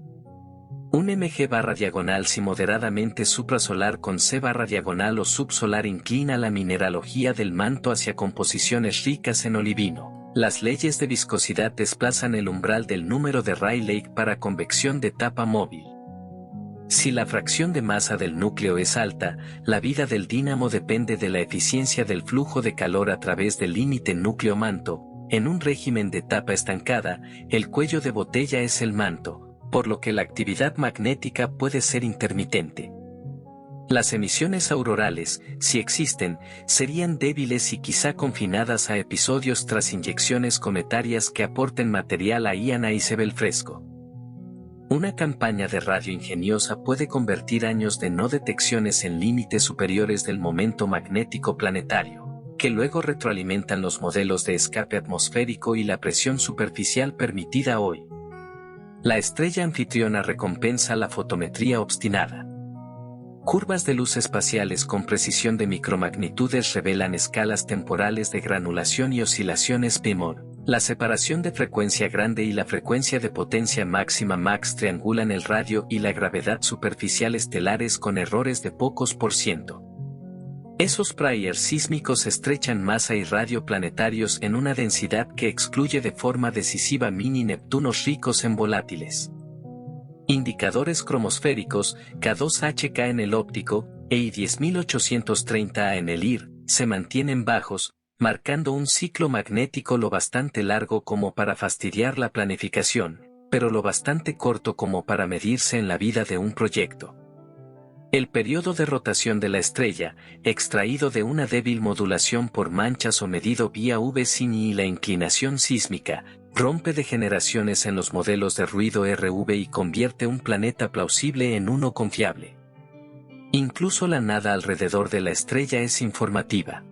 Un mg barra diagonal si moderadamente suprasolar con c barra diagonal o subsolar inclina la mineralogía del manto hacia composiciones ricas en olivino. Las leyes de viscosidad desplazan el umbral del número de Rayleigh para convección de tapa móvil. Si la fracción de masa del núcleo es alta, la vida del dínamo depende de la eficiencia del flujo de calor a través del límite núcleo-manto. En un régimen de tapa estancada, el cuello de botella es el manto, por lo que la actividad magnética puede ser intermitente. Las emisiones aurorales, si existen, serían débiles y quizá confinadas a episodios tras inyecciones cometarias que aporten material a Iana y Sebel fresco. Una campaña de radio ingeniosa puede convertir años de no detecciones en límites superiores del momento magnético planetario, que luego retroalimentan los modelos de escape atmosférico y la presión superficial permitida hoy. La estrella anfitriona recompensa la fotometría obstinada. Curvas de luz espaciales con precisión de micromagnitudes revelan escalas temporales de granulación y oscilaciones Pimor. La separación de frecuencia grande y la frecuencia de potencia máxima max triangulan el radio y la gravedad superficial estelares con errores de pocos por ciento. Esos priors sísmicos estrechan masa y radio planetarios en una densidad que excluye de forma decisiva mini Neptunos ricos en volátiles. Indicadores cromosféricos, K2HK en el óptico, EI 10830A en el IR, se mantienen bajos, marcando un ciclo magnético lo bastante largo como para fastidiar la planificación, pero lo bastante corto como para medirse en la vida de un proyecto. El periodo de rotación de la estrella, extraído de una débil modulación por manchas o medido vía V-Cine y la inclinación sísmica, rompe degeneraciones en los modelos de ruido RV y convierte un planeta plausible en uno confiable. Incluso la nada alrededor de la estrella es informativa.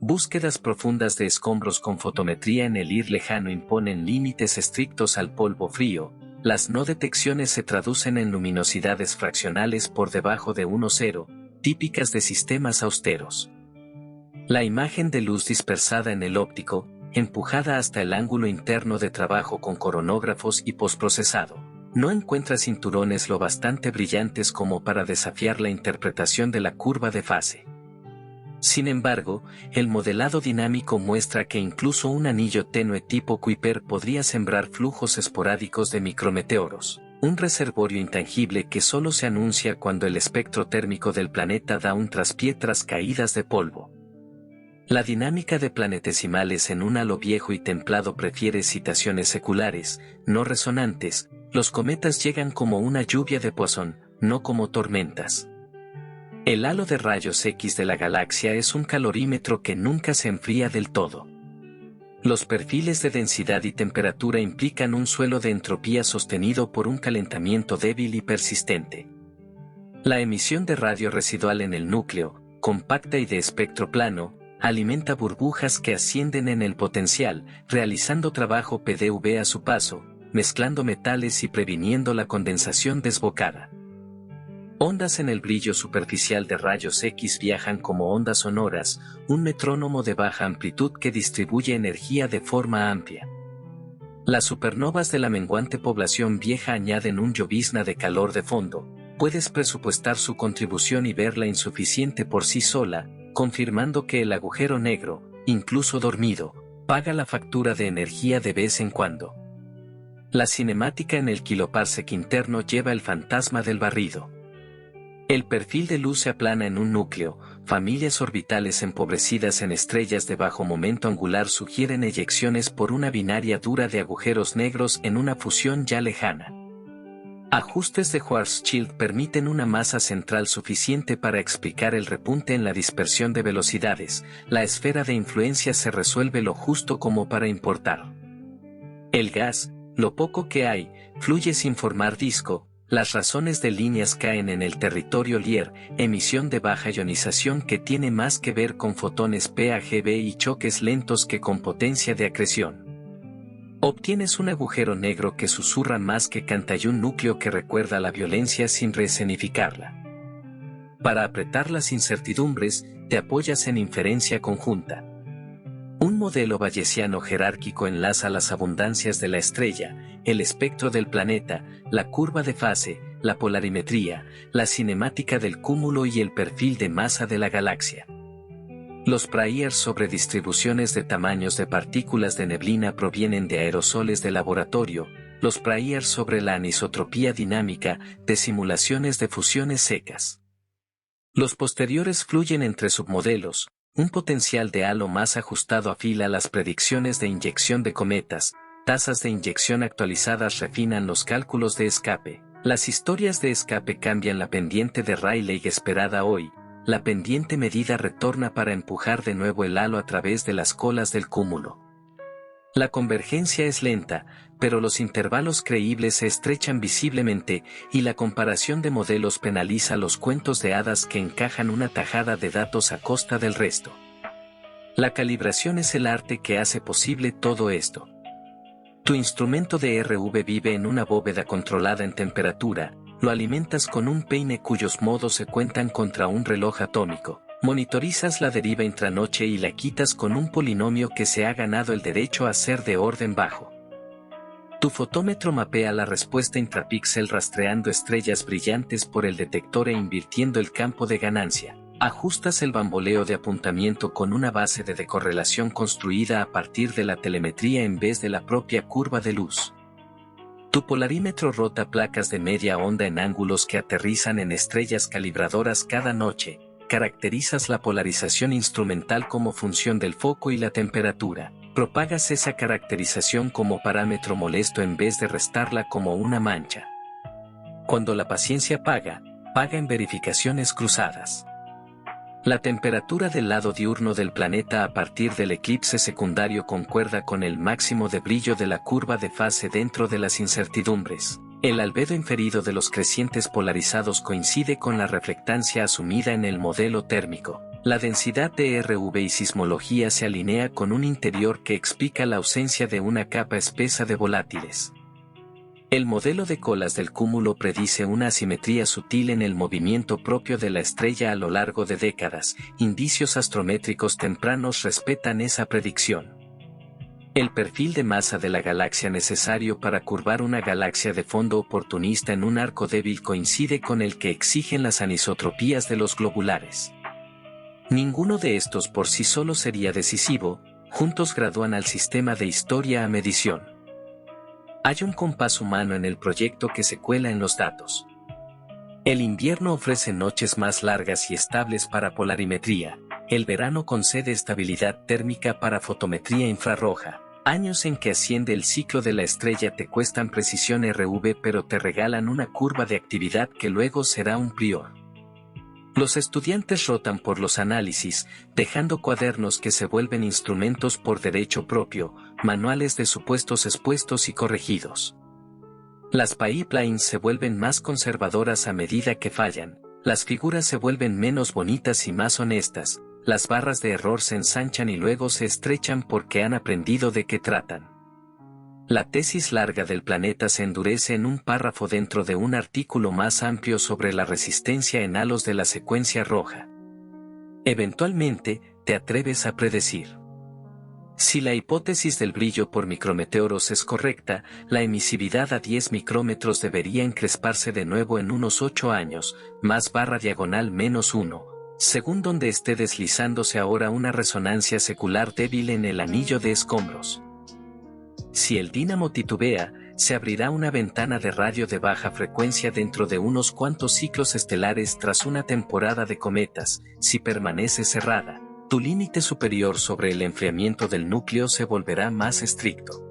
Búsquedas profundas de escombros con fotometría en el IR lejano imponen límites estrictos al polvo frío. Las no detecciones se traducen en luminosidades fraccionales por debajo de 1,0, típicas de sistemas austeros. La imagen de luz dispersada en el óptico, empujada hasta el ángulo interno de trabajo con coronógrafos y postprocesado, no encuentra cinturones lo bastante brillantes como para desafiar la interpretación de la curva de fase. Sin embargo, el modelado dinámico muestra que incluso un anillo tenue tipo Kuiper podría sembrar flujos esporádicos de micrometeoros, un reservorio intangible que solo se anuncia cuando el espectro térmico del planeta da un traspié tras caídas de polvo. La dinámica de planetesimales en un halo viejo y templado prefiere citaciones seculares, no resonantes. Los cometas llegan como una lluvia de Poisson, no como tormentas. El halo de rayos X de la galaxia es un calorímetro que nunca se enfría del todo. Los perfiles de densidad y temperatura implican un suelo de entropía sostenido por un calentamiento débil y persistente. La emisión de radio residual en el núcleo, compacta y de espectro plano, alimenta burbujas que ascienden en el potencial, realizando trabajo PDV a su paso, mezclando metales y previniendo la condensación desbocada. Ondas en el brillo superficial de rayos X viajan como ondas sonoras, un metrónomo de baja amplitud que distribuye energía de forma amplia. Las supernovas de la menguante población vieja añaden un llovizna de calor de fondo. Puedes presupuestar su contribución y verla insuficiente por sí sola, confirmando que el agujero negro, incluso dormido, paga la factura de energía de vez en cuando. La cinemática en el kiloparsec interno lleva el fantasma del barrido. El perfil de luz se aplana en un núcleo, familias orbitales empobrecidas en estrellas de bajo momento angular sugieren eyecciones por una binaria dura de agujeros negros en una fusión ya lejana. Ajustes de Schwarzschild permiten una masa central suficiente para explicar el repunte en la dispersión de velocidades, la esfera de influencia se resuelve lo justo como para importar. El gas, lo poco que hay, fluye sin formar disco. Las razones de líneas caen en el territorio Lier, emisión de baja ionización que tiene más que ver con fotones PAGB y choques lentos que con potencia de acreción. Obtienes un agujero negro que susurra más que canta y un núcleo que recuerda la violencia sin reescenificarla. Para apretar las incertidumbres, te apoyas en inferencia conjunta. Un modelo bayesiano jerárquico enlaza las abundancias de la estrella, el espectro del planeta, la curva de fase, la polarimetría, la cinemática del cúmulo y el perfil de masa de la galaxia. Los priors sobre distribuciones de tamaños de partículas de neblina provienen de aerosoles de laboratorio, los priors sobre la anisotropía dinámica de simulaciones de fusiones secas. Los posteriores fluyen entre submodelos. Un potencial de halo más ajustado afila las predicciones de inyección de cometas, tasas de inyección actualizadas refinan los cálculos de escape, las historias de escape cambian la pendiente de Rayleigh esperada hoy, la pendiente medida retorna para empujar de nuevo el halo a través de las colas del cúmulo. La convergencia es lenta, pero los intervalos creíbles se estrechan visiblemente, y la comparación de modelos penaliza los cuentos de hadas que encajan una tajada de datos a costa del resto. La calibración es el arte que hace posible todo esto. Tu instrumento de RV vive en una bóveda controlada en temperatura, lo alimentas con un peine cuyos modos se cuentan contra un reloj atómico, Monitorizas la deriva intranoche y la quitas con un polinomio que se ha ganado el derecho a ser de orden bajo. Tu fotómetro mapea la respuesta intrapíxel rastreando estrellas brillantes por el detector e invirtiendo el campo de ganancia. Ajustas el bamboleo de apuntamiento con una base de decorrelación construida a partir de la telemetría en vez de la propia curva de luz. Tu polarímetro rota placas de media onda en ángulos que aterrizan en estrellas calibradoras cada noche. Caracterizas la polarización instrumental como función del foco y la temperatura. Propagas esa caracterización como parámetro molesto en vez de restarla como una mancha. Cuando la paciencia paga en verificaciones cruzadas. La temperatura del lado diurno del planeta a partir del eclipse secundario concuerda con el máximo de brillo de la curva de fase dentro de las incertidumbres. El albedo inferido de los crecientes polarizados coincide con la reflectancia asumida en el modelo térmico. La densidad de RV y sismología se alinea con un interior que explica la ausencia de una capa espesa de volátiles. El modelo de colas del cúmulo predice una asimetría sutil en el movimiento propio de la estrella a lo largo de décadas. Indicios astrométricos tempranos respetan esa predicción. El perfil de masa de la galaxia necesario para curvar una galaxia de fondo oportunista en un arco débil coincide con el que exigen las anisotropías de los globulares. Ninguno de estos por sí solo sería decisivo, juntos gradúan al sistema de historia a medición. Hay un compás humano en el proyecto que se cuela en los datos. El invierno ofrece noches más largas y estables para polarimetría, el verano concede estabilidad térmica para fotometría infrarroja. Años en que asciende el ciclo de la estrella te cuestan precisión RV pero te regalan una curva de actividad que luego será un prior. Los estudiantes rotan por los análisis, dejando cuadernos que se vuelven instrumentos por derecho propio, manuales de supuestos expuestos y corregidos. Las pipelines se vuelven más conservadoras a medida que fallan, las figuras se vuelven menos bonitas y más honestas, las barras de error se ensanchan y luego se estrechan porque han aprendido de qué tratan. La tesis larga del planeta se endurece en un párrafo dentro de un artículo más amplio sobre la resistencia en halos de la secuencia roja. Eventualmente, te atreves a predecir. Si la hipótesis del brillo por micrometeoros es correcta, la emisividad a 10 micrómetros debería encresparse de nuevo en unos 8 años, más barra diagonal menos 1, según donde esté deslizándose ahora una resonancia secular débil en el anillo de escombros. Si el dínamo titubea, se abrirá una ventana de radio de baja frecuencia dentro de unos cuantos ciclos estelares tras una temporada de cometas. Si permanece cerrada, tu límite superior sobre el enfriamiento del núcleo se volverá más estricto.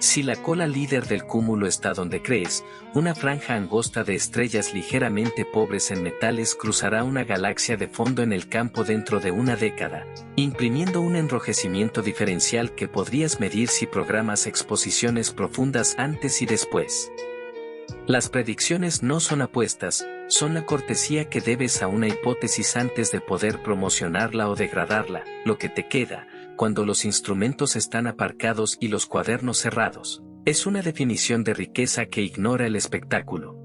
Si la cola líder del cúmulo está donde crees, una franja angosta de estrellas ligeramente pobres en metales cruzará una galaxia de fondo en el campo dentro de una década, imprimiendo un enrojecimiento diferencial que podrías medir si programas exposiciones profundas antes y después. Las predicciones no son apuestas, son la cortesía que debes a una hipótesis antes de poder promocionarla o degradarla, lo que te queda, cuando los instrumentos están aparcados y los cuadernos cerrados. Es una definición de riqueza que ignora el espectáculo.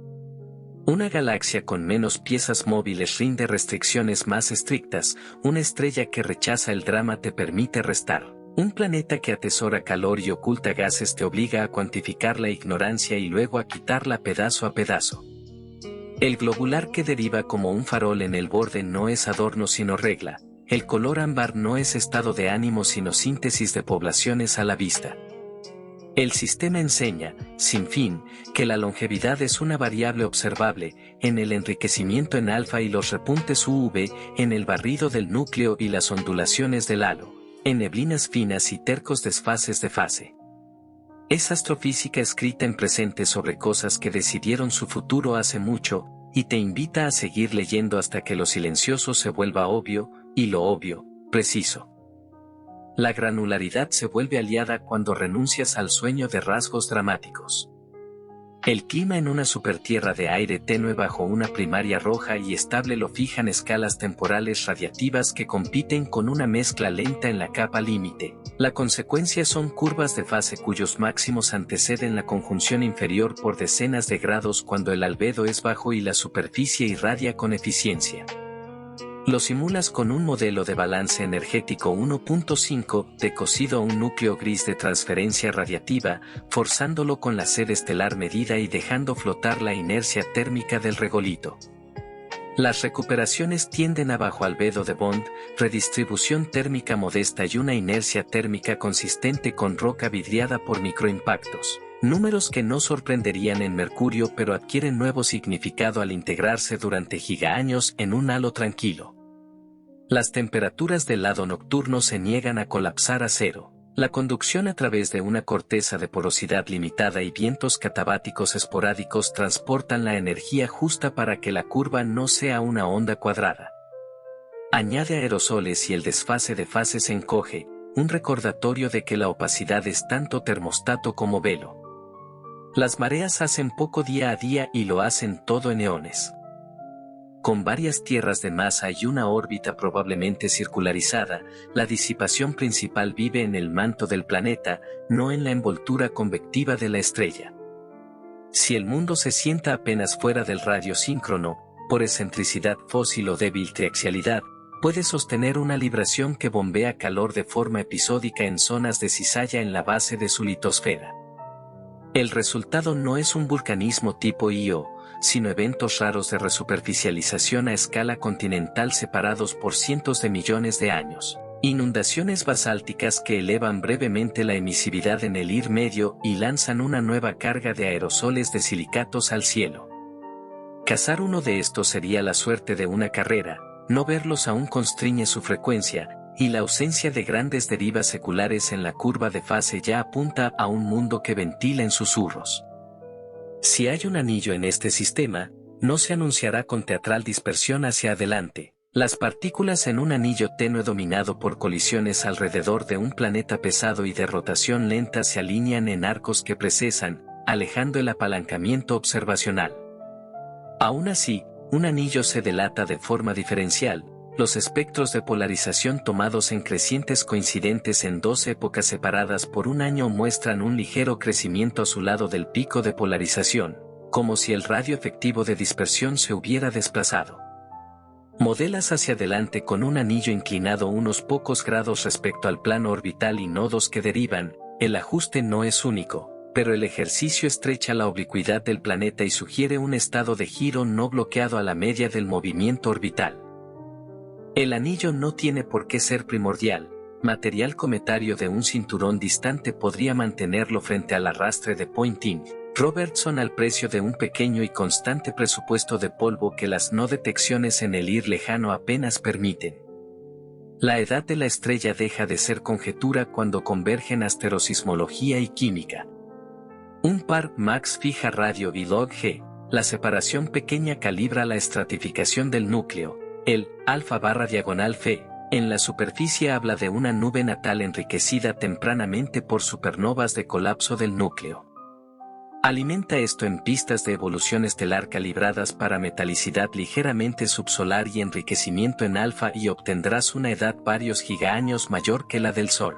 Una galaxia con menos piezas móviles rinde restricciones más estrictas, una estrella que rechaza el drama te permite restar. Un planeta que atesora calor y oculta gases te obliga a cuantificar la ignorancia y luego a quitarla pedazo a pedazo. El globular que deriva como un farol en el borde no es adorno sino regla, el color ámbar no es estado de ánimo sino síntesis de poblaciones a la vista. El sistema enseña, sin fin, que la longevidad es una variable observable, en el enriquecimiento en alfa y los repuntes UV, en el barrido del núcleo y las ondulaciones del halo, en neblinas finas y tercos desfases de fase. Es astrofísica escrita en presente sobre cosas que decidieron su futuro hace mucho, y te invita a seguir leyendo hasta que lo silencioso se vuelva obvio, y lo obvio, preciso. La granularidad se vuelve aliada cuando renuncias al sueño de rasgos dramáticos. El clima en una supertierra de aire tenue bajo una primaria roja y estable lo fijan escalas temporales radiativas que compiten con una mezcla lenta en la capa límite. La consecuencia son curvas de fase cuyos máximos anteceden la conjunción inferior por decenas de grados cuando el albedo es bajo y la superficie irradia con eficiencia. Lo simulas con un modelo de balance energético 1.5 de cocido a un núcleo gris de transferencia radiativa, forzándolo con la sed estelar medida y dejando flotar la inercia térmica del regolito. Las recuperaciones tienden a bajo albedo de Bond, redistribución térmica modesta y una inercia térmica consistente con roca vidriada por microimpactos. Números que no sorprenderían en Mercurio pero adquieren nuevo significado al integrarse durante gigaaños en un halo tranquilo. Las temperaturas del lado nocturno se niegan a colapsar a cero. La conducción a través de una corteza de porosidad limitada y vientos catabáticos esporádicos transportan la energía justa para que la curva no sea una onda cuadrada. Añade aerosoles y el desfase de fase se encoge, un recordatorio de que la opacidad es tanto termostato como velo. Las mareas hacen poco día a día y lo hacen todo en eones. Con varias tierras de masa y una órbita probablemente circularizada, la disipación principal vive en el manto del planeta, no en la envoltura convectiva de la estrella. Si el mundo se sienta apenas fuera del radio síncrono, por excentricidad fósil o débil triaxialidad, puede sostener una libración que bombea calor de forma episódica en zonas de cizalla en la base de su litosfera. El resultado no es un vulcanismo tipo Io, sino eventos raros de resuperficialización a escala continental separados por cientos de millones de años. Inundaciones basálticas que elevan brevemente la emisividad en el IR medio y lanzan una nueva carga de aerosoles de silicatos al cielo. Cazar uno de estos sería la suerte de una carrera, no verlos aún constriñe su frecuencia, y la ausencia de grandes derivas seculares en la curva de fase ya apunta a un mundo que ventila en susurros. Si hay un anillo en este sistema, no se anunciará con teatral dispersión hacia adelante. Las partículas en un anillo tenue dominado por colisiones alrededor de un planeta pesado y de rotación lenta se alinean en arcos que precesan, alejando el apalancamiento observacional. Aún así, un anillo se delata de forma diferencial. Los espectros de polarización tomados en crecientes coincidentes en dos épocas separadas por un año muestran un ligero crecimiento a su lado del pico de polarización, como si el radio efectivo de dispersión se hubiera desplazado. Modelas hacia adelante con un anillo inclinado unos pocos grados respecto al plano orbital y nodos que derivan, el ajuste no es único, pero el ejercicio estrecha la oblicuidad del planeta y sugiere un estado de giro no bloqueado a la media del movimiento orbital. El anillo no tiene por qué ser primordial, material cometario de un cinturón distante podría mantenerlo frente al arrastre de Poynting Robertson al precio de un pequeño y constante presupuesto de polvo que las no detecciones en el IR lejano apenas permiten. La edad de la estrella deja de ser conjetura cuando convergen asterosismología y química. Un par max fija radio y log G, la separación pequeña calibra la estratificación del núcleo. El alfa/diagonal Phi, en la superficie habla de una nube natal enriquecida tempranamente por supernovas de colapso del núcleo. Alimenta esto en pistas de evolución estelar calibradas para metalicidad ligeramente subsolar y enriquecimiento en alfa y obtendrás una edad varios gigaaños mayor que la del Sol.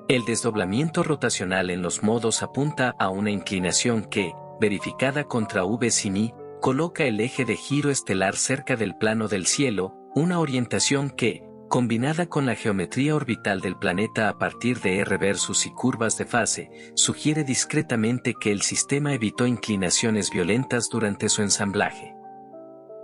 El desdoblamiento rotacional en los modos apunta a una inclinación que, verificada contra V sin I, coloca el eje de giro estelar cerca del plano del cielo, una orientación que, combinada con la geometría orbital del planeta a partir de R versus y curvas de fase, sugiere discretamente que el sistema evitó inclinaciones violentas durante su ensamblaje.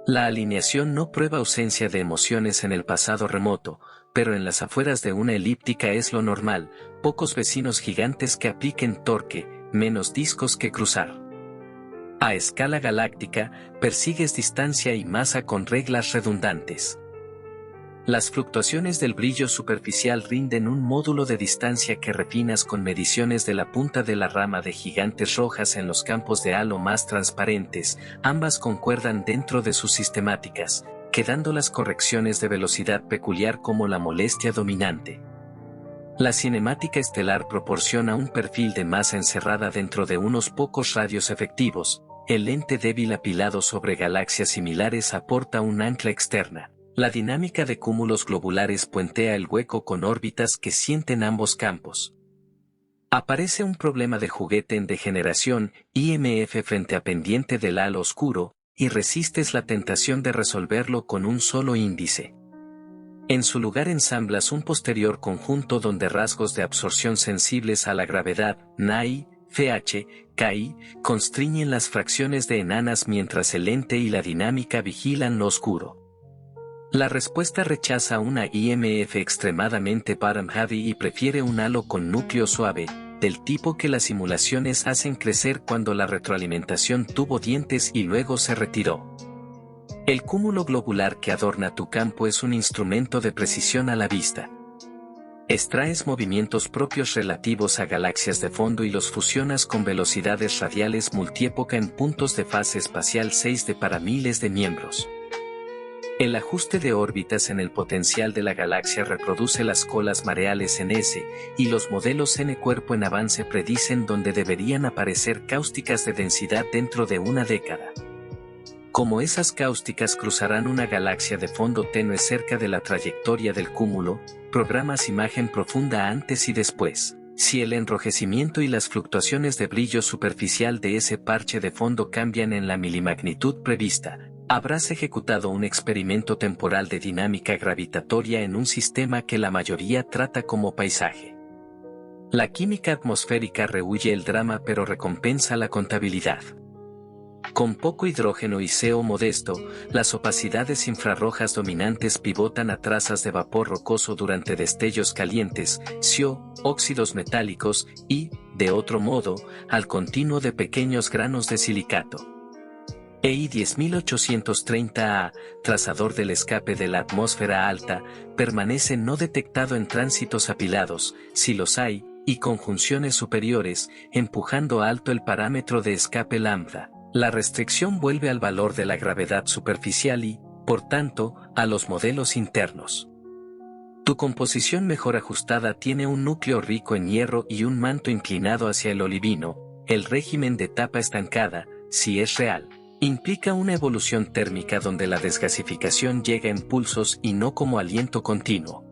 La alineación no prueba ausencia de emociones en el pasado remoto, pero en las afueras de una elíptica es lo normal, pocos vecinos gigantes que apliquen torque, menos discos que cruzar. A escala galáctica, persigues distancia y masa con reglas redundantes. Las fluctuaciones del brillo superficial rinden un módulo de distancia que refinas con mediciones de la punta de la rama de gigantes rojas en los campos de halo más transparentes, ambas concuerdan dentro de sus sistemáticas, quedando las correcciones de velocidad peculiar como la molestia dominante. La cinemática estelar proporciona un perfil de masa encerrada dentro de unos pocos radios efectivos. El lente débil apilado sobre galaxias similares aporta un ancla externa. La dinámica de cúmulos globulares puentea el hueco con órbitas que sienten ambos campos. Aparece un problema de juguete en degeneración, IMF frente a pendiente del halo oscuro, y resistes la tentación de resolverlo con un solo índice. En su lugar ensamblas un posterior conjunto donde rasgos de absorción sensibles a la gravedad, NAI, FH, KI, constriñen las fracciones de enanas mientras el lente y la dinámica vigilan lo oscuro. La respuesta rechaza una IMF extremadamente bottom heavy y prefiere un halo con núcleo suave, del tipo que las simulaciones hacen crecer cuando la retroalimentación tuvo dientes y luego se retiró. El cúmulo globular que adorna tu campo es un instrumento de precisión a la vista. Extraes movimientos propios relativos a galaxias de fondo y los fusionas con velocidades radiales multiépoca en puntos de fase espacial 6 de para miles de miembros. El ajuste de órbitas en el potencial de la galaxia reproduce las colas mareales en S, y los modelos N cuerpo en avance predicen dónde deberían aparecer cáusticas de densidad dentro de una década. Como esas cáusticas cruzarán una galaxia de fondo tenue cerca de la trayectoria del cúmulo, programas imagen profunda antes y después. Si el enrojecimiento y las fluctuaciones de brillo superficial de ese parche de fondo cambian en la milimagnitud prevista, habrás ejecutado un experimento temporal de dinámica gravitatoria en un sistema que la mayoría trata como paisaje. La química atmosférica rehúye el drama pero recompensa la contabilidad. Con poco hidrógeno y CO modesto, las opacidades infrarrojas dominantes pivotan a trazas de vapor rocoso durante destellos calientes, CO, óxidos metálicos y, de otro modo, al continuo de pequeños granos de silicato. EI 10830A, trazador del escape de la atmósfera alta, permanece no detectado en tránsitos apilados, si los hay, y conjunciones superiores, empujando alto el parámetro de escape lambda. La restricción vuelve al valor de la gravedad superficial y, por tanto, a los modelos internos. Tu composición mejor ajustada tiene un núcleo rico en hierro y un manto inclinado hacia el olivino. El régimen de tapa estancada, si es real, implica una evolución térmica donde la desgasificación llega en pulsos y no como aliento continuo.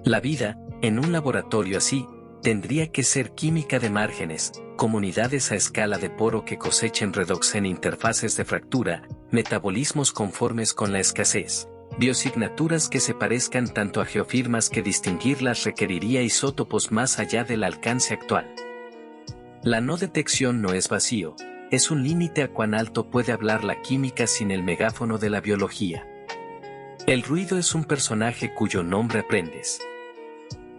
La vida, en un laboratorio así, tendría que ser química de márgenes, comunidades a escala de poro que cosechen redox en interfaces de fractura, metabolismos conformes con la escasez, biosignaturas que se parezcan tanto a geofirmas que distinguirlas requeriría isótopos más allá del alcance actual. La no detección no es vacío, es un límite a cuán alto puede hablar la química sin el megáfono de la biología. El ruido es un personaje cuyo nombre aprendes.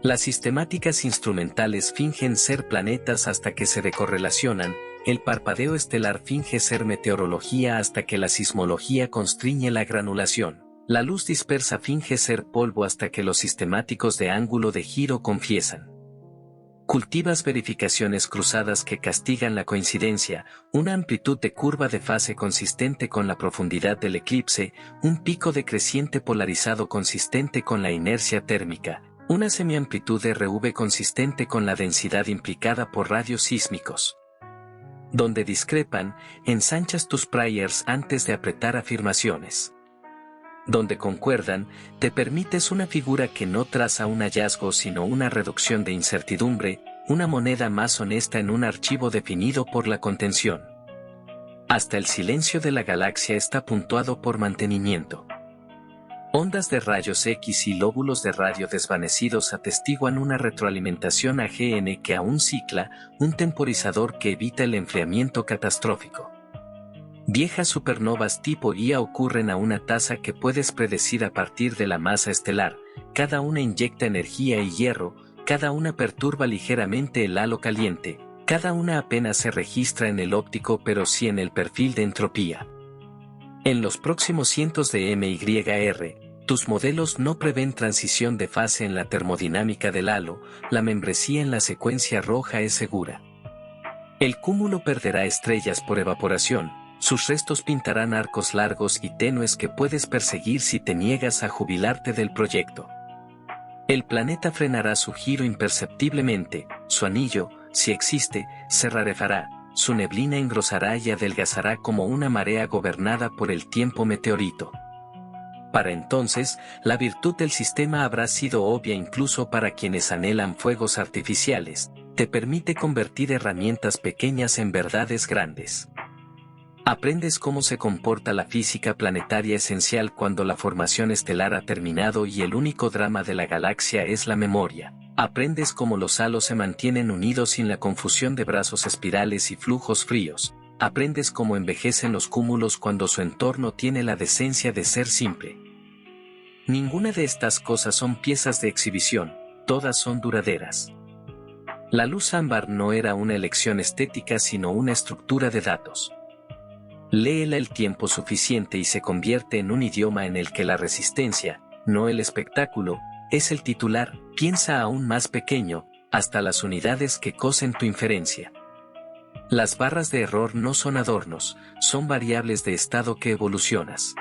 Las sistemáticas instrumentales fingen ser planetas hasta que se decorrelacionan, el parpadeo estelar finge ser meteorología hasta que la sismología constriñe la granulación, la luz dispersa finge ser polvo hasta que los sistemáticos de ángulo de giro confiesan. Cultivas verificaciones cruzadas que castigan la coincidencia, una amplitud de curva de fase consistente con la profundidad del eclipse, un pico decreciente polarizado consistente con la inercia térmica, una semiamplitud RV consistente con la densidad implicada por radios sísmicos. Donde discrepan, ensanchas tus priors antes de apretar afirmaciones. Donde concuerdan, te permites una figura que no traza un hallazgo sino una reducción de incertidumbre, una moneda más honesta en un archivo definido por la contención. Hasta el silencio de la galaxia está puntuado por mantenimiento. Ondas de rayos X y lóbulos de radio desvanecidos atestiguan una retroalimentación AGN que aún cicla, un temporizador que evita el enfriamiento catastrófico. Viejas supernovas tipo IA ocurren a una tasa que puedes predecir a partir de la masa estelar, cada una inyecta energía y hierro, cada una perturba ligeramente el halo caliente, cada una apenas se registra en el óptico pero sí en el perfil de entropía. En los próximos cientos de MYR, tus modelos no prevén transición de fase en la termodinámica del halo, la membresía en la secuencia roja es segura. El cúmulo perderá estrellas por evaporación, sus restos pintarán arcos largos y tenues que puedes perseguir si te niegas a jubilarte del proyecto. El planeta frenará su giro imperceptiblemente, su anillo, si existe, se rarefará, su neblina engrosará y adelgazará como una marea gobernada por el tiempo meteorito. Para entonces, la virtud del sistema habrá sido obvia incluso para quienes anhelan fuegos artificiales, te permite convertir herramientas pequeñas en verdades grandes. Aprendes cómo se comporta la física planetaria esencial cuando la formación estelar ha terminado y el único drama de la galaxia es la memoria. Aprendes cómo los halos se mantienen unidos sin la confusión de brazos espirales y flujos fríos. Aprendes cómo envejecen los cúmulos cuando su entorno tiene la decencia de ser simple. Ninguna de estas cosas son piezas de exhibición, todas son duraderas. La luz ámbar no era una elección estética sino una estructura de datos. Léela el tiempo suficiente y se convierte en un idioma en el que la resistencia, no el espectáculo, es el titular. Piensa aún más pequeño, hasta las unidades que cosen tu inferencia. Las barras de error no son adornos, son variables de estado que evolucionas.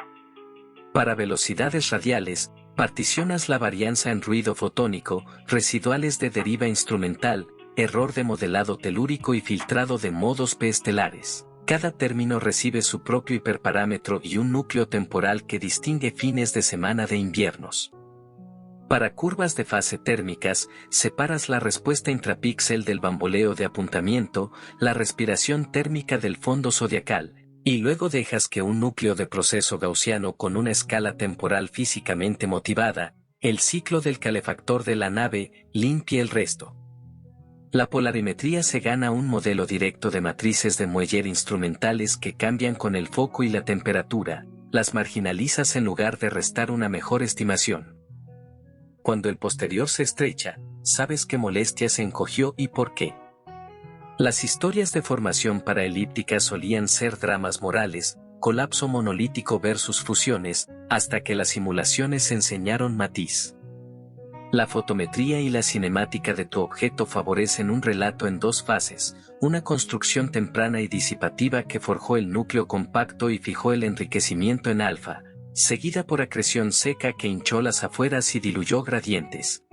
Para velocidades radiales, particionas la varianza en ruido fotónico, residuales de deriva instrumental, error de modelado telúrico y filtrado de modos P estelares. Cada término recibe su propio hiperparámetro y un núcleo temporal que distingue fines de semana de inviernos. Para curvas de fase térmicas, separas la respuesta intrapíxel del bamboleo de apuntamiento, la respiración térmica del fondo zodiacal, y luego dejas que un núcleo de proceso gaussiano con una escala temporal físicamente motivada, el ciclo del calefactor de la nave, limpie el resto. La polarimetría se gana un modelo directo de matrices de Mueller instrumentales que cambian con el foco y la temperatura, las marginalizas en lugar de restar una mejor estimación. Cuando el posterior se estrecha, sabes qué molestia se encogió y por qué. Las historias de formación para elípticas solían ser dramas morales, colapso monolítico versus fusiones, hasta que las simulaciones enseñaron matiz. La fotometría y la cinemática de tu objeto favorecen un relato en dos fases, una construcción temprana y disipativa que forjó el núcleo compacto y fijó el enriquecimiento en alfa, seguida por acreción seca que hinchó las afueras y diluyó gradientes.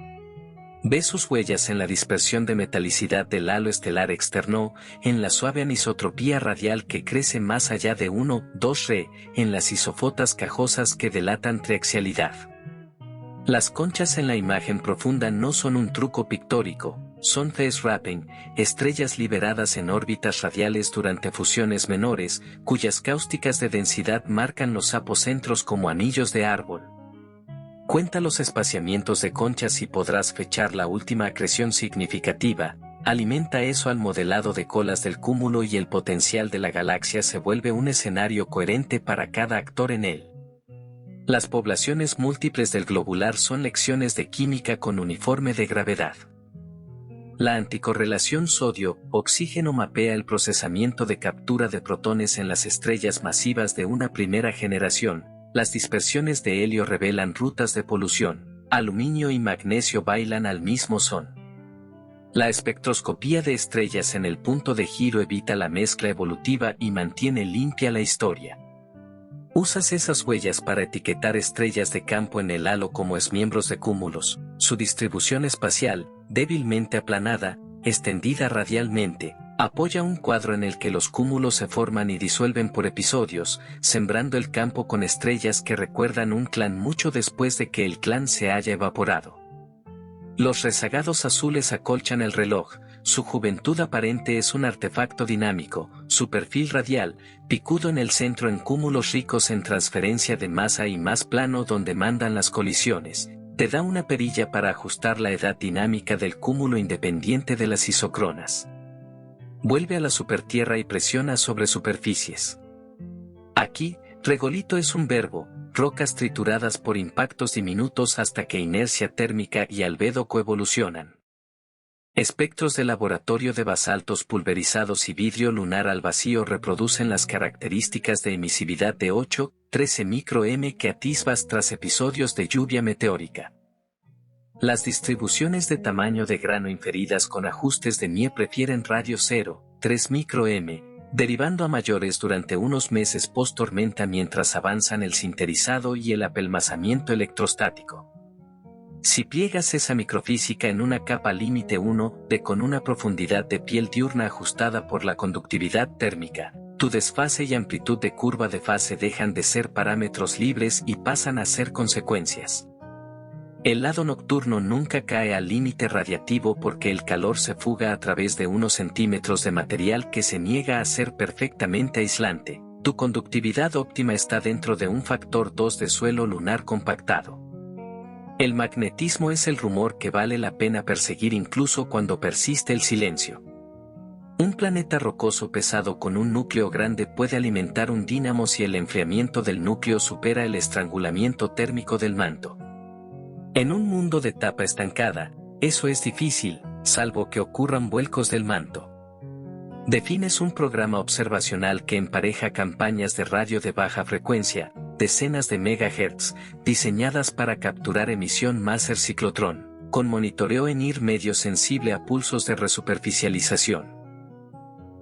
Ves sus huellas en la dispersión de metalicidad del halo estelar externo, en la suave anisotropía radial que crece más allá de 1,2 Re, en las isofotas cajosas que delatan triaxialidad. Las conchas en la imagen profunda no son un truco pictórico, son phase wrapping, estrellas liberadas en órbitas radiales durante fusiones menores, cuyas cáusticas de densidad marcan los apocentros como anillos de árbol. Cuenta los espaciamientos de conchas y podrás fechar la última acreción significativa. Alimenta eso al modelado de colas del cúmulo y el potencial de la galaxia se vuelve un escenario coherente para cada actor en él. Las poblaciones múltiples del globular son lecciones de química con uniforme de gravedad. La anticorrelación sodio-oxígeno mapea el procesamiento de captura de protones en las estrellas masivas de una primera generación. Las dispersiones de helio revelan rutas de polución. Aluminio y magnesio bailan al mismo son. La espectroscopía de estrellas en el punto de giro evita la mezcla evolutiva y mantiene limpia la historia. Usas esas huellas para etiquetar estrellas de campo en el halo como exmiembros de cúmulos. Su distribución espacial, débilmente aplanada, extendida radialmente, apoya un cuadro en el que los cúmulos se forman y disuelven por episodios, sembrando el campo con estrellas que recuerdan un clan mucho después de que el clan se haya evaporado. Los rezagados azules acolchan el reloj. Su juventud aparente es un artefacto dinámico, su perfil radial, picudo en el centro en cúmulos ricos en transferencia de masa y más plano donde mandan las colisiones, te da una perilla para ajustar la edad dinámica del cúmulo independiente de las isocronas. Vuelve a la supertierra y presiona sobre superficies. Aquí, regolito es un verbo, rocas trituradas por impactos diminutos hasta que inercia térmica y albedo coevolucionan. Espectros de laboratorio de basaltos pulverizados y vidrio lunar al vacío reproducen las características de emisividad de 8-13 micro-m que atisbas tras episodios de lluvia meteórica. Las distribuciones de tamaño de grano inferidas con ajustes de Mie prefieren radio 0-3 micro-m, derivando a mayores durante unos meses post-tormenta mientras avanzan el sinterizado y el apelmazamiento electrostático. Si pliegas esa microfísica en una capa límite 1D con una profundidad de piel diurna ajustada por la conductividad térmica, tu desfase y amplitud de curva de fase dejan de ser parámetros libres y pasan a ser consecuencias. El lado nocturno nunca cae al límite radiativo porque el calor se fuga a través de unos centímetros de material que se niega a ser perfectamente aislante. Tu conductividad óptima está dentro de un factor 2 de suelo lunar compactado. El magnetismo es el rumor que vale la pena perseguir incluso cuando persiste el silencio. Un planeta rocoso pesado con un núcleo grande puede alimentar un dínamo si el enfriamiento del núcleo supera el estrangulamiento térmico del manto. En un mundo de tapa estancada, eso es difícil, salvo que ocurran vuelcos del manto. Defines un programa observacional que empareja campañas de radio de baja frecuencia, decenas de megahertz, diseñadas para capturar emisión Maser ciclotrón, con monitoreo en IR medio sensible a pulsos de resuperficialización.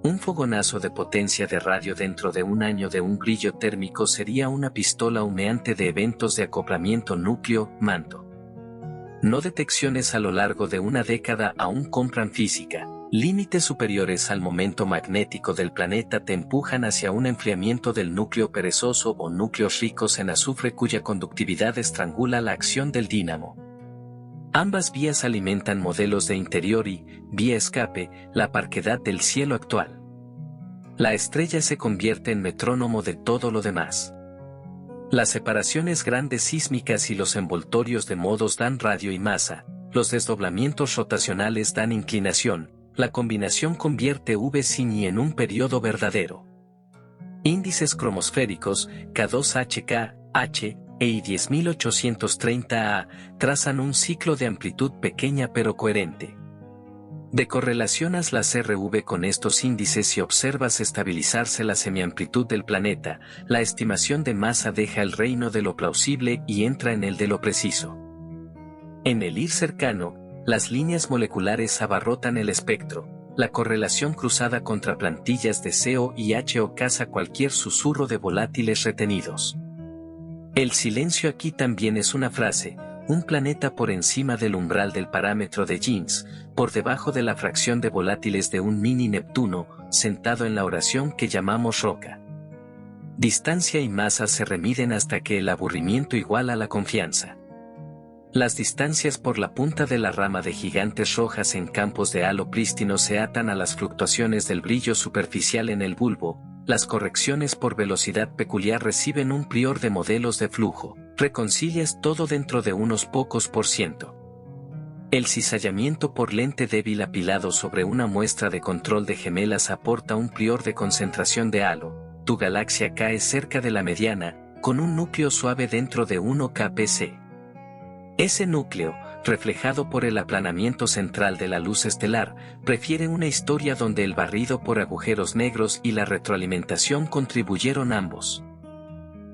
Un fogonazo de potencia de radio dentro de un año de un brillo térmico sería una pistola humeante de eventos de acoplamiento núcleo-manto. No detecciones a lo largo de una década aún compran física. Límites superiores al momento magnético del planeta te empujan hacia un enfriamiento del núcleo perezoso o núcleos ricos en azufre cuya conductividad estrangula la acción del dínamo. Ambas vías alimentan modelos de interior y, vía escape, la parquedad del cielo actual. La estrella se convierte en metrónomo de todo lo demás. Las separaciones grandes sísmicas y los envoltorios de modos dan radio y masa, los desdoblamientos rotacionales dan inclinación. La combinación convierte V sin I en un periodo verdadero. Índices cromosféricos, K2HK, H, e I 10830A, trazan un ciclo de amplitud pequeña pero coherente. Decorrelacionas las RV con estos índices y observas estabilizarse la semiamplitud del planeta, la estimación de masa deja el reino de lo plausible y entra en el de lo preciso. En el IR cercano, las líneas moleculares abarrotan el espectro, la correlación cruzada contra plantillas de CO y HO caza cualquier susurro de volátiles retenidos. El silencio aquí también es una frase, un planeta por encima del umbral del parámetro de Jeans, por debajo de la fracción de volátiles de un mini Neptuno, sentado en la oración que llamamos roca. Distancia y masa se remiden hasta que el aburrimiento iguala la confianza. Las distancias por la punta de la rama de gigantes rojas en campos de halo prístino se atan a las fluctuaciones del brillo superficial en el bulbo, las correcciones por velocidad peculiar reciben un prior de modelos de flujo, reconcilias todo dentro de unos pocos %. El cizallamiento por lente débil apilado sobre una muestra de control de gemelas aporta un prior de concentración de halo, tu galaxia cae cerca de la mediana, con un núcleo suave dentro de 1 kpc. Ese núcleo, reflejado por el aplanamiento central de la luz estelar, prefiere una historia donde el barrido por agujeros negros y la retroalimentación contribuyeron ambos.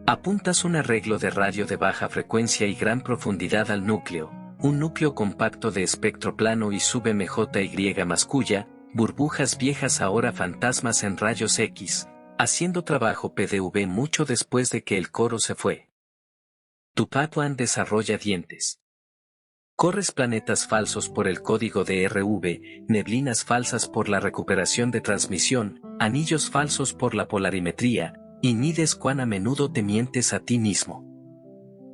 Apuntas un arreglo de radio de baja frecuencia y gran profundidad al núcleo, un núcleo compacto de espectro plano y sub-MJY masculla, burbujas viejas ahora fantasmas en rayos X, haciendo trabajo PDV mucho después de que el coro se fue. Tu Padawan desarrolla dientes. Corres planetas falsos por el código de RV, neblinas falsas por la recuperación de transmisión, anillos falsos por la polarimetría, y mides cuán a menudo te mientes a ti mismo.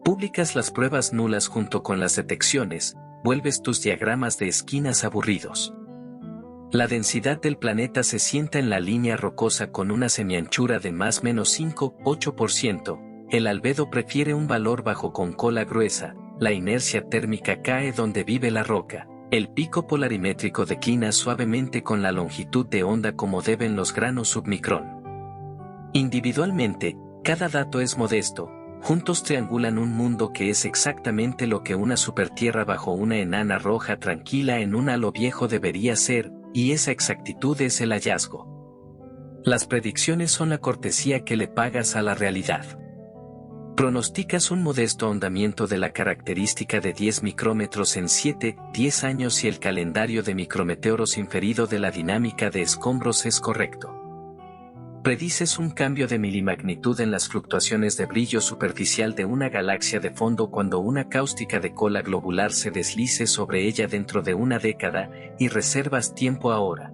Publicas las pruebas nulas junto con las detecciones, vuelves tus diagramas de esquinas aburridos. La densidad del planeta se sienta en la línea rocosa con una semianchura de más menos 5-8%. El albedo prefiere un valor bajo con cola gruesa, la inercia térmica cae donde vive la roca, el pico polarimétrico declina suavemente con la longitud de onda como deben los granos submicrón. Individualmente, cada dato es modesto, juntos triangulan un mundo que es exactamente lo que una supertierra bajo una enana roja tranquila en un halo viejo debería ser, y esa exactitud es el hallazgo. Las predicciones son la cortesía que le pagas a la realidad. Pronosticas un modesto ahondamiento de la característica de 10 micrómetros en 7-10 años y el calendario de micrometeoros inferido de la dinámica de escombros es correcto. Predices un cambio de milimagnitud en las fluctuaciones de brillo superficial de una galaxia de fondo cuando una cáustica de cola globular se deslice sobre ella dentro de una década, y reservas tiempo ahora.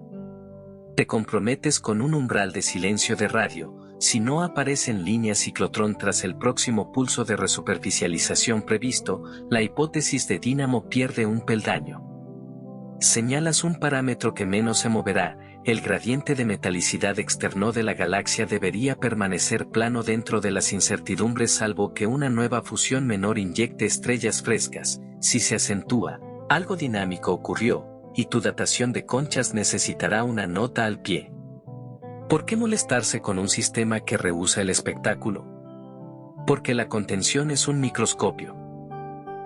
Te comprometes con un umbral de silencio de radio. Si no aparece en línea ciclotrón tras el próximo pulso de resuperficialización previsto, la hipótesis de dínamo pierde un peldaño. Señalas un parámetro que menos se moverá, el gradiente de metalicidad externo de la galaxia debería permanecer plano dentro de las incertidumbres salvo que una nueva fusión menor inyecte estrellas frescas. Si se acentúa, algo dinámico ocurrió, y tu datación de conchas necesitará una nota al pie. ¿Por qué molestarse con un sistema que rehúsa el espectáculo? Porque la contención es un microscopio.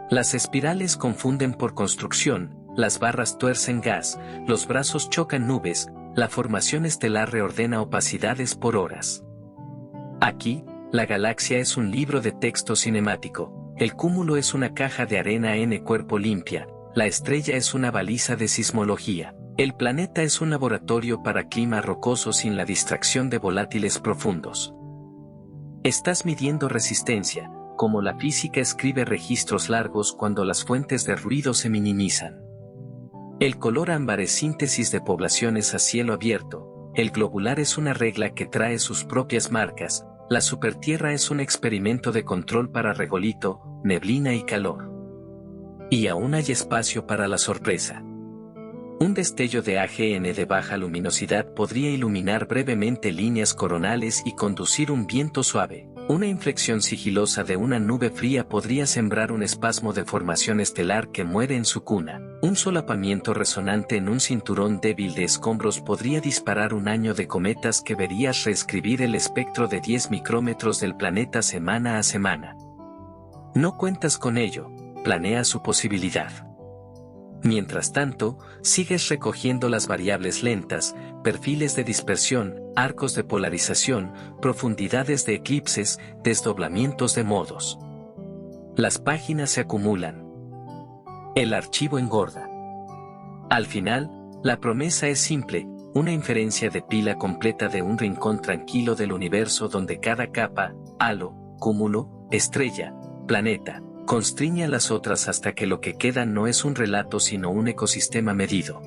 Las espirales confunden por construcción, las barras tuercen gas, los brazos chocan nubes, la formación estelar reordena opacidades por horas. Aquí, la galaxia es un libro de texto cinemático, el cúmulo es una caja de arena n cuerpo limpia, la estrella es una baliza de sismología, el planeta es un laboratorio para clima rocoso sin la distracción de volátiles profundos. Estás midiendo resistencia, como la física escribe registros largos cuando las fuentes de ruido se minimizan. El color ámbar es síntesis de poblaciones a cielo abierto, el globular es una regla que trae sus propias marcas, la supertierra es un experimento de control para regolito, neblina y calor. Y aún hay espacio para la sorpresa. Un destello de AGN de baja luminosidad podría iluminar brevemente líneas coronales y conducir un viento suave. Una inflexión sigilosa de una nube fría podría sembrar un espasmo de formación estelar que muere en su cuna. Un solapamiento resonante en un cinturón débil de escombros podría disparar un año de cometas que verías reescribir el espectro de 10 micrómetros del planeta semana a semana. No cuentas con ello, planea su posibilidad. Mientras tanto, sigues recogiendo las variables lentas, perfiles de dispersión, arcos de polarización, profundidades de eclipses, desdoblamientos de modos. Las páginas se acumulan. El archivo engorda. Al final, la promesa es simple, una inferencia de pila completa de un rincón tranquilo del universo donde cada capa, halo, cúmulo, estrella, planeta, constriñe a las otras hasta que lo que queda no es un relato sino un ecosistema medido.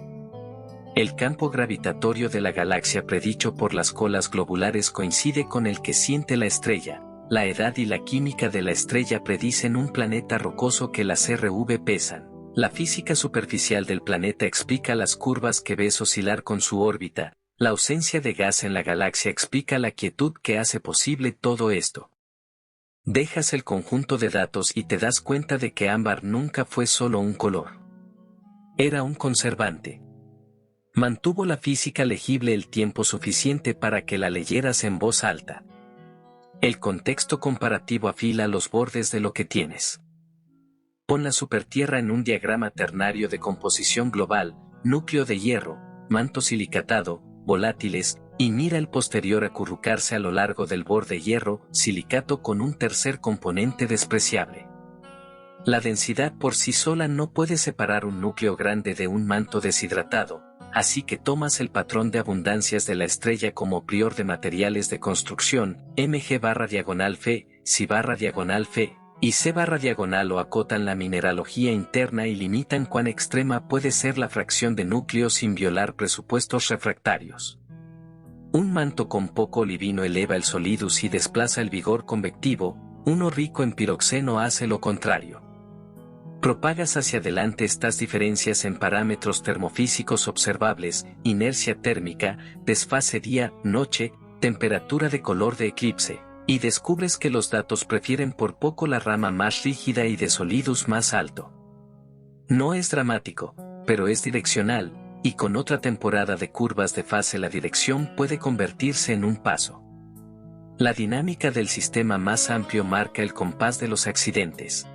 El campo gravitatorio de la galaxia predicho por las colas globulares coincide con el que siente la estrella, la edad y la química de la estrella predicen un planeta rocoso que las RV pesan. La física superficial del planeta explica las curvas que ves oscilar con su órbita, la ausencia de gas en la galaxia explica la quietud que hace posible todo esto. Dejas el conjunto de datos y te das cuenta de que ámbar nunca fue solo un color. Era un conservante. Mantuvo la física legible el tiempo suficiente para que la leyeras en voz alta. El contexto comparativo afila los bordes de lo que tienes. Pon la supertierra en un diagrama ternario de composición global, núcleo de hierro, manto silicatado, volátiles, y mira el posterior acurrucarse a lo largo del borde hierro, silicato con un tercer componente despreciable. La densidad por sí sola no puede separar un núcleo grande de un manto deshidratado, así que tomas el patrón de abundancias de la estrella como prior de materiales de construcción, mg/F, si/F, y c/diagonal o acotan la mineralogía interna y limitan cuán extrema puede ser la fracción de núcleo sin violar presupuestos refractarios. Un manto con poco olivino eleva el solidus y desplaza el vigor convectivo, uno rico en piroxeno hace lo contrario. Propagas hacia adelante estas diferencias en parámetros termofísicos observables, inercia térmica, desfase día-noche, temperatura de color de eclipse, y descubres que los datos prefieren por poco la rama más rígida y de solidus más alto. No es dramático, pero es direccional, y con otra temporada de curvas de fase la dirección puede convertirse en un paso. La dinámica del sistema más amplio marca el compás de los accidentes.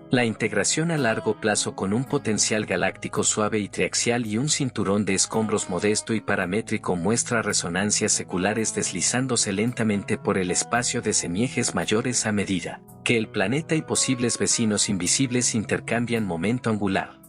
La integración a largo plazo con un potencial galáctico suave y triaxial y un cinturón de escombros modesto y paramétrico muestra resonancias seculares deslizándose lentamente por el espacio de semiejes mayores a medida que el planeta y posibles vecinos invisibles intercambian momento angular.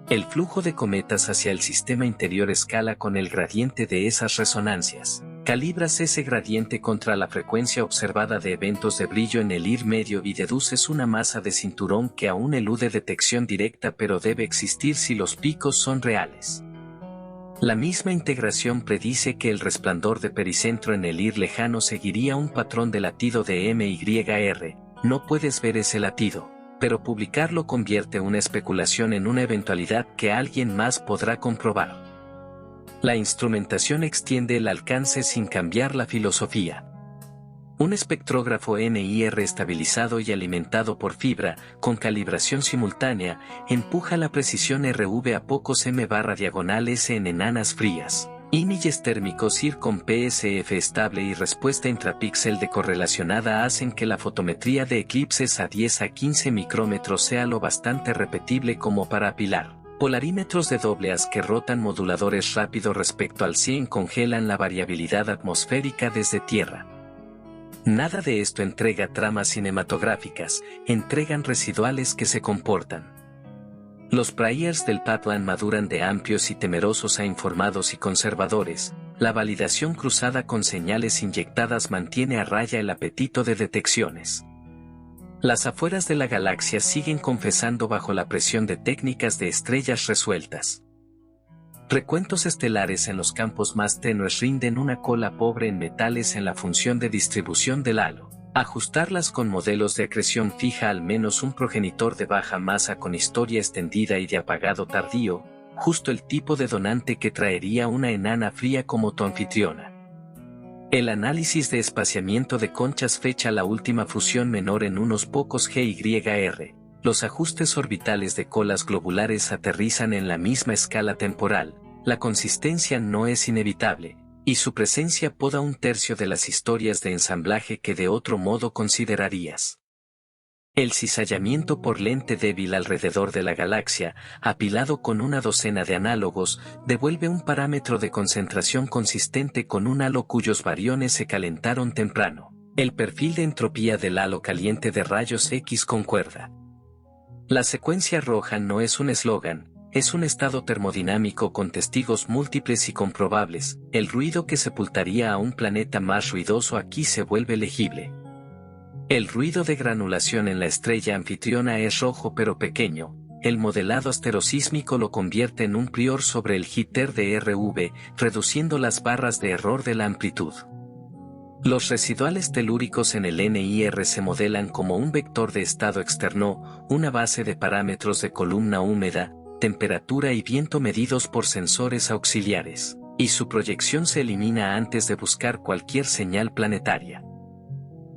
El flujo de cometas hacia el sistema interior escala con el gradiente de esas resonancias. Calibras ese gradiente contra la frecuencia observada de eventos de brillo en el IR medio y deduces una masa de cinturón que aún elude detección directa pero debe existir si los picos son reales. La misma integración predice que el resplandor de pericentro en el IR lejano seguiría un patrón de latido de MYR, no puedes ver ese latido, pero publicarlo convierte una especulación en una eventualidad que alguien más podrá comprobar. La instrumentación extiende el alcance sin cambiar la filosofía. Un espectrógrafo NIR estabilizado y alimentado por fibra, con calibración simultánea, empuja la precisión RV a pocos m/s en enanas frías. Images térmicos IR con PSF estable y respuesta intrapíxel de correlacionada hacen que la fotometría de eclipses a 10 a 15 micrómetros sea lo bastante repetible como para apilar. Polarímetros de doble haz que rotan moduladores rápido respecto al 100 congelan la variabilidad atmosférica desde tierra. Nada de esto entrega tramas cinematográficas, entregan residuales que se comportan. Los priors del Pathland maduran de amplios y temerosos a informados y conservadores. La validación cruzada con señales inyectadas mantiene a raya el apetito de detecciones. Las afueras de la galaxia siguen confesando bajo la presión de técnicas de estrellas resueltas. Recuentos estelares en los campos más tenues rinden una cola pobre en metales en la función de distribución del halo. Ajustarlas con modelos de acreción fija al menos un progenitor de baja masa con historia extendida y de apagado tardío, justo el tipo de donante que traería una enana fría como tu anfitriona. El análisis de espaciamiento de conchas fecha la última fusión menor en unos pocos GYR. Los ajustes orbitales de colas globulares aterrizan en la misma escala temporal, la consistencia no es inevitable, y su presencia poda un tercio de las historias de ensamblaje que de otro modo considerarías. El cizallamiento por lente débil alrededor de la galaxia, apilado con una docena de análogos, devuelve un parámetro de concentración consistente con un halo cuyos bariones se calentaron temprano. El perfil de entropía del halo caliente de rayos X concuerda. La secuencia roja no es un eslogan, es un estado termodinámico con testigos múltiples y comprobables. El ruido que sepultaría a un planeta más ruidoso aquí se vuelve legible. El ruido de granulación en la estrella anfitriona es rojo pero pequeño. El modelado asterosísmico lo convierte en un prior sobre el jitter de RV, reduciendo las barras de error de la amplitud. Los residuales telúricos en el NIR se modelan como un vector de estado externo, una base de parámetros de columna húmeda, temperatura y viento medidos por sensores auxiliares, y su proyección se elimina antes de buscar cualquier señal planetaria.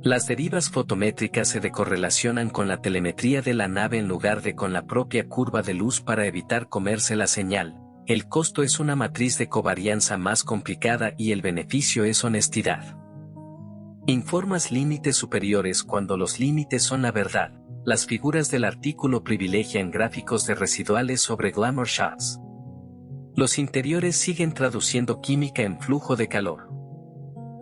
Las derivas fotométricas se decorrelacionan con la telemetría de la nave en lugar de con la propia curva de luz para evitar comerse la señal. El costo es una matriz de covarianza más complicada y el beneficio es honestidad. Informas límites superiores cuando los límites son la verdad. Las figuras del artículo privilegian gráficos de residuales sobre glamour shots. Los interiores siguen traduciendo química en flujo de calor.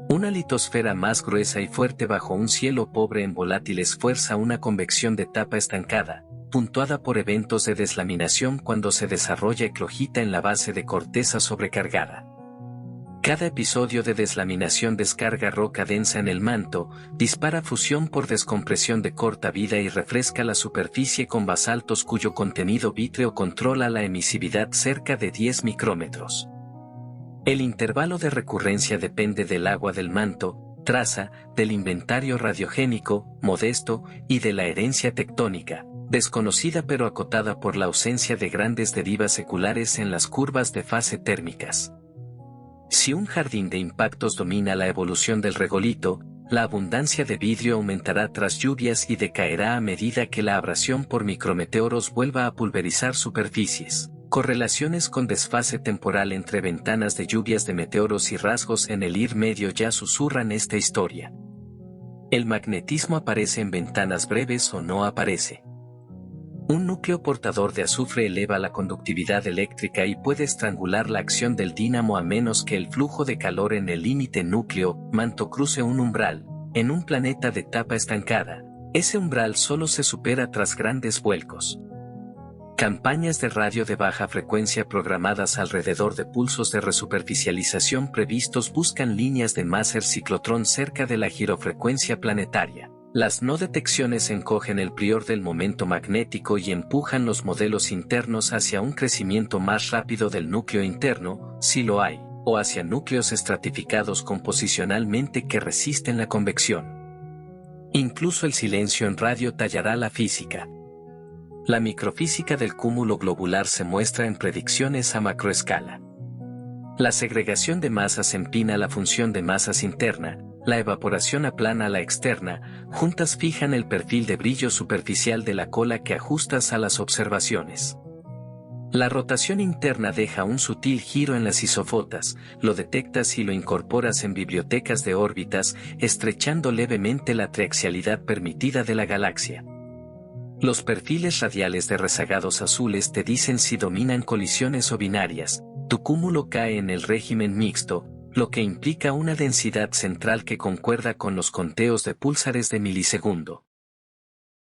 Una litosfera más gruesa y fuerte bajo un cielo pobre en volátiles fuerza una convección de tapa estancada, puntuada por eventos de deslaminación cuando se desarrolla eclogita en la base de corteza sobrecargada. Cada episodio de deslaminación descarga roca densa en el manto, dispara fusión por descompresión de corta vida y refresca la superficie con basaltos cuyo contenido vítreo controla la emisividad cerca de 10 micrómetros. El intervalo de recurrencia depende del agua del manto, traza, del inventario radiogénico, modesto, y de la herencia tectónica, desconocida pero acotada por la ausencia de grandes derivas seculares en las curvas de fase térmicas. Si un jardín de impactos domina la evolución del regolito, la abundancia de vidrio aumentará tras lluvias y decaerá a medida que la abrasión por micrometeoros vuelva a pulverizar superficies. Correlaciones con desfase temporal entre ventanas de lluvias de meteoros y rasgos en el IR medio ya susurran esta historia. El magnetismo aparece en ventanas breves o no aparece. Un núcleo portador de azufre eleva la conductividad eléctrica y puede estrangular la acción del dínamo a menos que el flujo de calor en el límite núcleo-manto cruce un umbral. En un planeta de tapa estancada, ese umbral solo se supera tras grandes vuelcos. Campañas de radio de baja frecuencia programadas alrededor de pulsos de resuperficialización previstos buscan líneas de Maser ciclotrón cerca de la girofrecuencia planetaria. Las no detecciones encogen el prior del momento magnético y empujan los modelos internos hacia un crecimiento más rápido del núcleo interno, si lo hay, o hacia núcleos estratificados composicionalmente que resisten la convección. Incluso el silencio en radio tallará la física. La microfísica del cúmulo globular se muestra en predicciones a macroescala. La segregación de masas empina la función de masas interna, la evaporación aplana la externa, juntas fijan el perfil de brillo superficial de la cola que ajustas a las observaciones. La rotación interna deja un sutil giro en las isofotas, lo detectas y lo incorporas en bibliotecas de órbitas, estrechando levemente la triaxialidad permitida de la galaxia. Los perfiles radiales de rezagados azules te dicen si dominan colisiones o binarias. Tu cúmulo cae en el régimen mixto, lo que implica una densidad central que concuerda con los conteos de púlsares de milisegundo.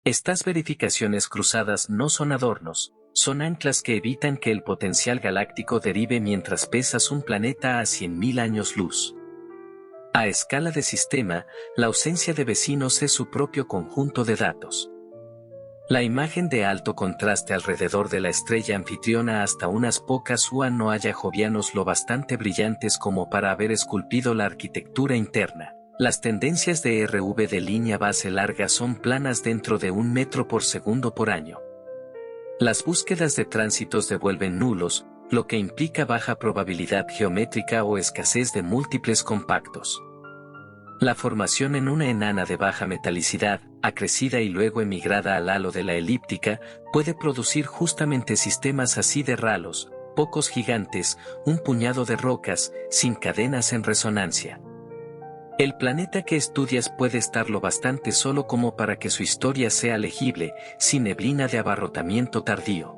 Estas verificaciones cruzadas no son adornos, son anclas que evitan que el potencial galáctico derive mientras pesas un planeta a 100.000 años luz. A escala de sistema, la ausencia de vecinos es su propio conjunto de datos. La imagen de alto contraste alrededor de la estrella anfitriona hasta unas pocas UA no haya jovianos lo bastante brillantes como para haber esculpido la arquitectura interna. Las tendencias de RV de línea base larga son planas dentro de 1 metro por segundo por año. Las búsquedas de tránsitos devuelven nulos, lo que implica baja probabilidad geométrica o escasez de múltiples compactos. La formación en una enana de baja metalicidad, acrecida y luego emigrada al halo de la elíptica, puede producir justamente sistemas así de ralos, pocos gigantes, un puñado de rocas, sin cadenas en resonancia. El planeta que estudias puede estar lo bastante solo como para que su historia sea legible, sin neblina de abarrotamiento tardío.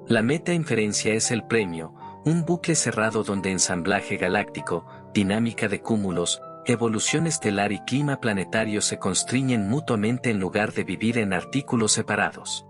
La meta-inferencia es el premio, un bucle cerrado donde ensamblaje galáctico, dinámica de cúmulos, evolución estelar y clima planetario se constriñen mutuamente en lugar de vivir en artículos separados.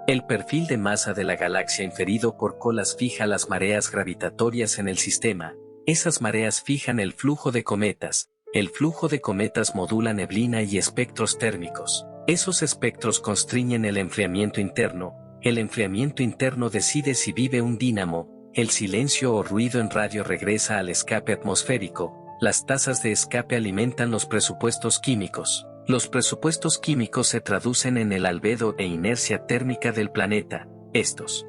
El perfil de masa de la galaxia inferido por colas fija las mareas gravitatorias en el sistema, esas mareas fijan el flujo de cometas, el flujo de cometas modula neblina y espectros térmicos, esos espectros constriñen el enfriamiento interno, el enfriamiento interno decide si vive un dínamo, el silencio o ruido en radio regresa al escape atmosférico. Las tasas de escape alimentan los presupuestos químicos. Los presupuestos químicos se traducen en el albedo e inercia térmica del planeta. Estos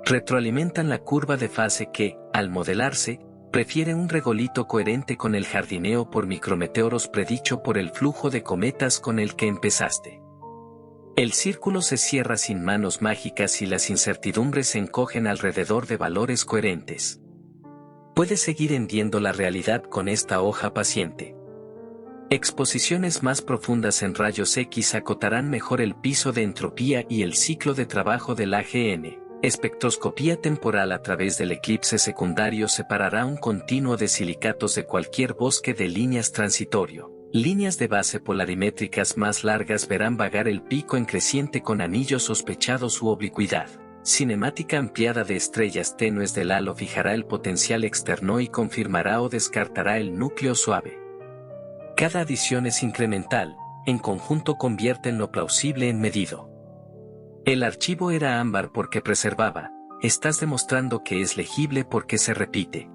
retroalimentan la curva de fase que, al modelarse, prefiere un regolito coherente con el jardineo por micrometeoros predicho por el flujo de cometas con el que empezaste. El círculo se cierra sin manos mágicas y las incertidumbres se encogen alrededor de valores coherentes. Puedes seguir hendiendo la realidad con esta hoja paciente. Exposiciones más profundas en rayos X acotarán mejor el piso de entropía y el ciclo de trabajo del AGN. Espectroscopía temporal a través del eclipse secundario separará un continuo de silicatos de cualquier bosque de líneas transitorio. Líneas de base polarimétricas más largas verán vagar el pico en creciente con anillos sospechados su oblicuidad. Cinemática ampliada de estrellas tenues del halo fijará el potencial externo y confirmará o descartará el núcleo suave. Cada adición es incremental, en conjunto convierten lo plausible en medido. El archivo era ámbar porque preservaba, estás demostrando que es legible porque se repite.